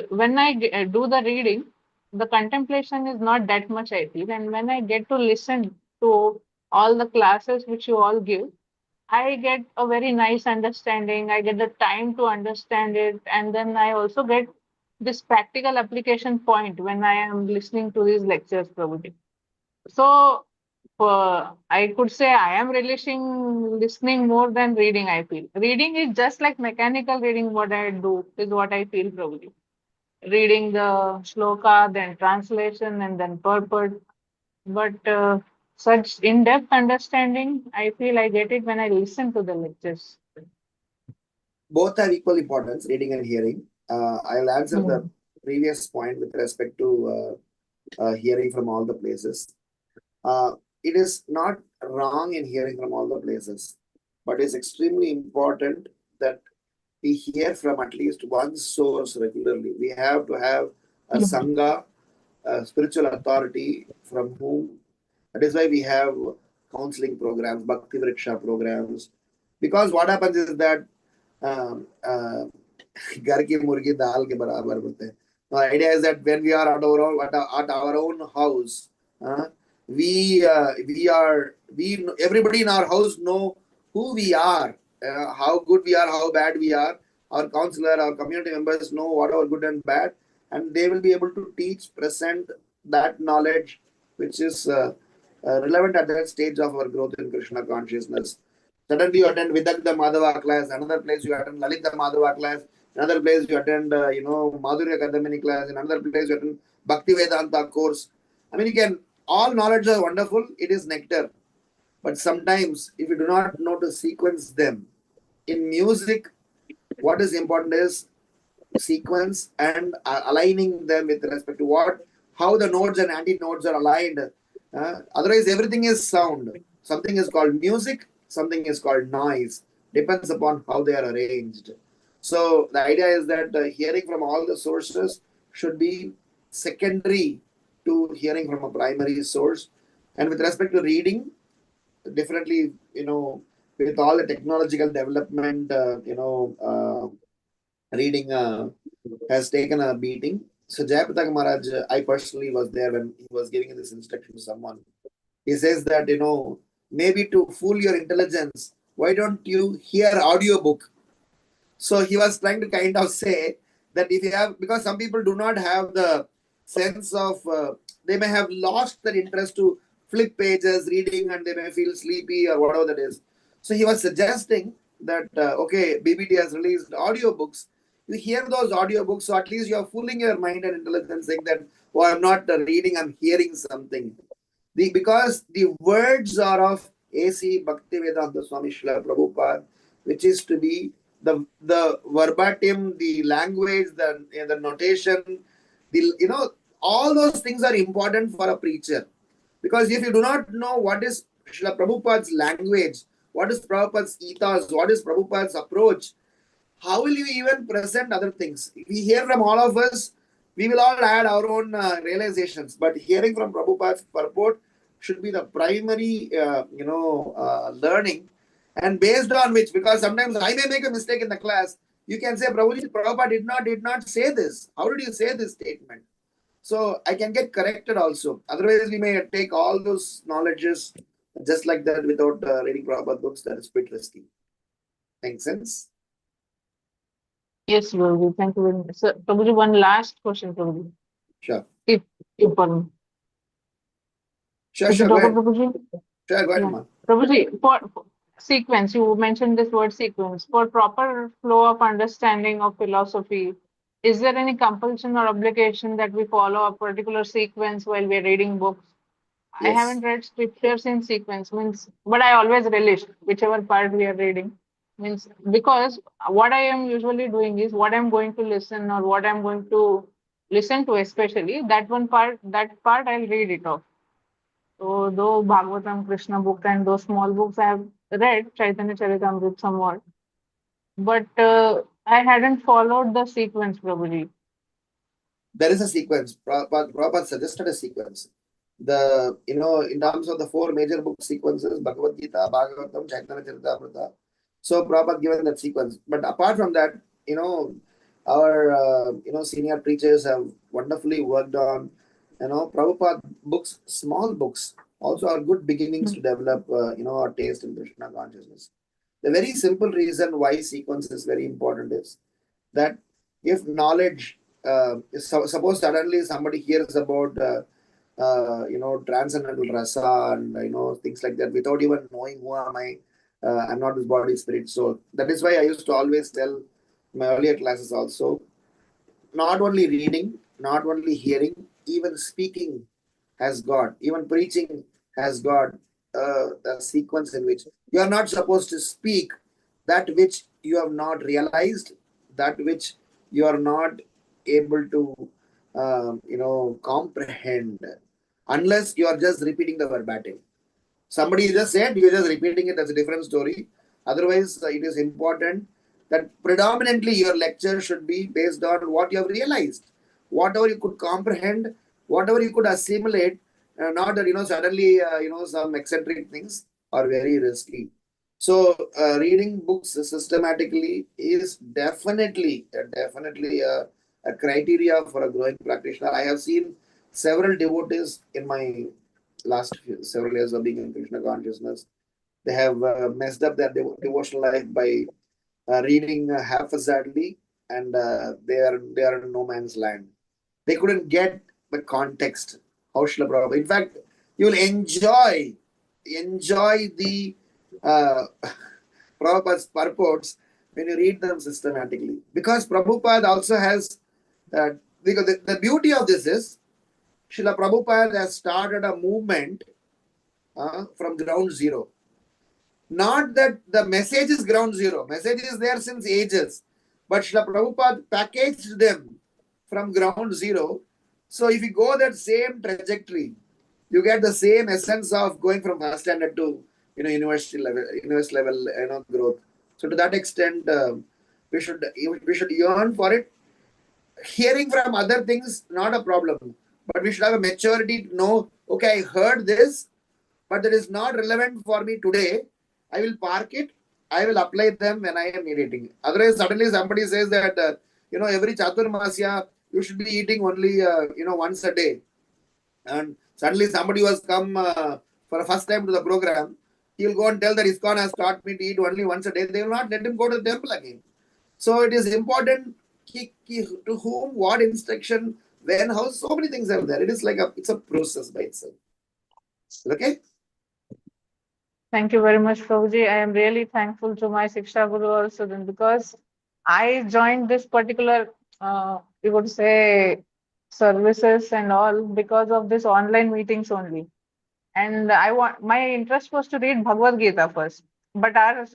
when I do the reading, the contemplation is not that much, I feel. And when I get to listen to all the classes which you all give, I get a very nice understanding. I get the time to understand it. And then I also get this practical application point when I am listening to these lectures, Prabhuji. So I could say I am relishing listening more than reading, I feel. Reading is just like mechanical reading, what I do is what I feel probably. Reading the shloka, then translation, and then purport. But such in-depth understanding, I feel I get it when I listen to the lectures. Both have equal importance, reading and hearing. I'll answer the previous point with respect to hearing from all the places. It is not wrong in hearing from all the places, but it's extremely important that we hear from at least one source regularly. We have to have a sangha, a spiritual authority from whom. That is why we have counseling programs, bhakti vriksha programs. Because what happens is that घर की मुर्गी दाल के बराबर बोलते हैं. The idea is that when we are at our own house, everybody in our house know who we are, how good we are, how bad we are. Our counselor, our community members know what are good and bad, and they will be able to teach, present that knowledge which is relevant at that stage of our growth in Krishna consciousness. Suddenly you attend Vidagdha Madhava class, another place you attend Lalitha Madhava class, another place you attend, Madhurya Kadamini class, in another place you attend Bhakti Vedanta course. I mean, you can, all knowledge are wonderful, it is nectar. But sometimes, if you do not know to sequence them, in music, what is important is sequence and aligning them with respect to how the nodes and anti-nodes are aligned. Otherwise, everything is sound. Something is called music, something is called noise. Depends upon how they are arranged. So the idea is that hearing from all the sources should be secondary to hearing from a primary source. And with respect to reading, definitely, with all the technological development, reading has taken a beating. So Jayapataka Maharaj, I personally was there when he was giving this instruction to someone. He says that, maybe to fool your intelligence, why don't you hear audiobook? So he was trying to kind of say that if you have, because some people do not have the sense of, they may have lost their interest to flip pages, reading, and they may feel sleepy or whatever that is. So he was suggesting that, okay, BBT has released audiobooks. You hear those audiobooks, so at least you are fooling your mind and intelligence, saying that, oh, I'm not reading, I'm hearing something. Because the words are of A.C. Bhaktivedanta Swami Srila Prabhupada, which is to be the verbatim, the language, the notation, all those things are important for a preacher. Because if you do not know what is Srila Prabhupada's language, what is Prabhupada's ethos, what is Prabhupada's approach, how will you even present other things? If we hear from all of us, we will all add our own realizations. But hearing from Prabhupada's purport should be the primary, learning. And based on which, because sometimes I may make a mistake in the class, you can say, Prabhupada did not say this. How did you say this statement? So I can get corrected also. Otherwise, we may take all those knowledges just like that without reading Prabhupada books. That is a bit risky. Makes sense? Yes, Prabhuji. Thank you very much. So, Prabhuji, one last question, Prabhuji. Sure. If permit. Sure, Is sure. it Go okay, ahead. Prabhuji? Sure, go ahead, Yeah. Ma. Prabhuji, for sequence, you mentioned this word sequence. For proper flow of understanding of philosophy, is there any compulsion or obligation that we follow a particular sequence while we're reading books? I Yes. haven't read scriptures in sequence, but I always relish whichever part we are reading. Because what I am usually doing is what I'm going to listen or what I'm going to listen to, especially that part I'll read it off. So though Bhagavatam, Krishna book and those small books I have read, Chaitanya Charitamrita somewhat, but I hadn't followed the sequence probably. There is a sequence. Prabhupada suggested a sequence. In terms of the four major book sequences, Bhagavad Gita, Bhagavatam, Chaitanya Charitamrita. So Prabhupada given that sequence. But apart from that, our senior preachers have wonderfully worked on, Prabhupada books, small books, also are good beginnings to develop, our taste in Krishna consciousness. The very simple reason why sequence is very important is that if knowledge, suppose suddenly somebody hears about transcendental rasa and things like that without even knowing who am I. I'm not this body, spirit, soul. That is why I used to always tell my earlier classes also, not only reading, not only hearing, even speaking has got, even preaching has got a sequence in which you are not supposed to speak that which you have not realized, that which you are not able to, comprehend, unless you are just repeating the verbatim. Somebody just said, you're just repeating it, that's a different story. Otherwise, it is important that predominantly your lecture should be based on what you have realized, whatever you could comprehend, whatever you could assimilate, not that, suddenly, some eccentric things are very risky. So, reading books systematically is definitely a criteria for a growing practitioner. I have seen several devotees in my several years of being in Krishna consciousness. They have messed up their devotional life by reading haphazardly, and they are in no man's land. They couldn't get the context. How Srila Prabhupada. In fact, you will enjoy the Prabhupada's purports when you read them systematically, because Prabhupada also has. Because the beauty of this is, Srila Prabhupada has started a movement from ground zero. Not that the message is ground zero. Message is there since ages. But Srila Prabhupada packaged them from ground zero. So if you go that same trajectory, you get the same essence of going from first standard to university level growth. So to that extent, we should yearn for it. Hearing from other things, not a problem. But we should have a maturity to know, okay, I heard this, but that is not relevant for me today. I will park it. I will apply them when I am meditating. Otherwise, suddenly somebody says that, every Chaturmasya, you should be eating only, once a day. And suddenly somebody who has come for the first time to the program, he will go and tell that ISKCON has taught me to eat only once a day. They will not let him go to the temple again. So it is important to whom, what instruction, when, how, so many things are there. It is like it's a process by itself. Okay? Thank you very much, Prabhuji. I am really thankful to my Siksha Guru also then, because I joined this particular, you would say, services and all because of this online meetings only. And my interest was to read Bhagavad Gita first. But our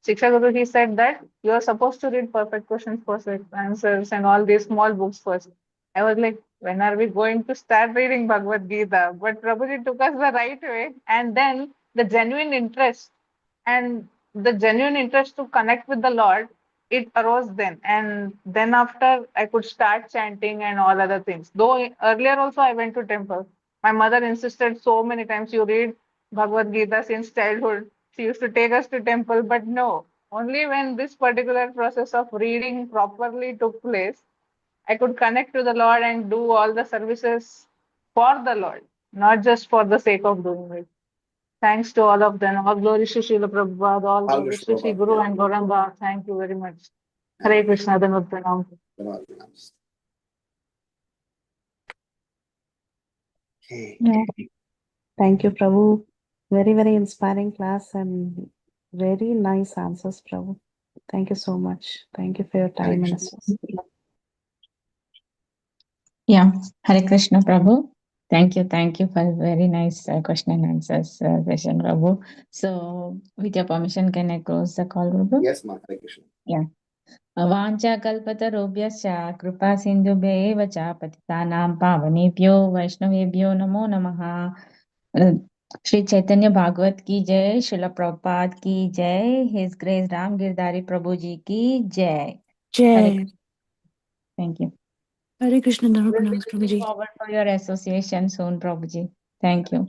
Siksha Guru, he said that you are supposed to read perfect questions, perfect answers, and all these small books first. I was like, when are we going to start reading Bhagavad Gita? But Prabhuji took us the right way. And then the genuine interest to connect with the Lord, it arose then. And then after, I could start chanting and all other things. Though earlier also I went to temple. My mother insisted so many times, you read Bhagavad Gita since childhood. She used to take us to temple, but no. Only when this particular process of reading properly took place, I could connect to the Lord and do all the services for the Lord, not just for the sake of doing it. Thanks to all of them. All glory to Srila Prabhupada, all All glory to Sri Prabhupada, Guru yeah. and Gauranga. Thank you very much. Hare Krishna, Dhanavad Pranam. Okay. Yeah. Thank you, Prabhu. Very, very inspiring class and very nice answers, Prabhu. Thank you so much. Thank you for your time and assistance. Yeah, Hare Krishna Prabhu. Thank you for very nice question and answers session, Prabhu. So, with your permission, can I close the call, Prabhu? Yes, ma'am. Hare Krishna. Yeah. वाञ्छाकल्पतरुभ्यश्च कृपा सिन्धुभ्य एव च पतितानां पावनेभ्यो वैष्णवेभ्यो नमो नमः। श्री चैतन्य भागवत की जय, श्रील प्रभुपाद की जय, हिज ग्रेस राम गिरधारी प्रभु जी की जय। Jai. Thank you. Hare Krishna, We'll be Prabhuji. looking forward for your association soon, Prabhuji. Thank you.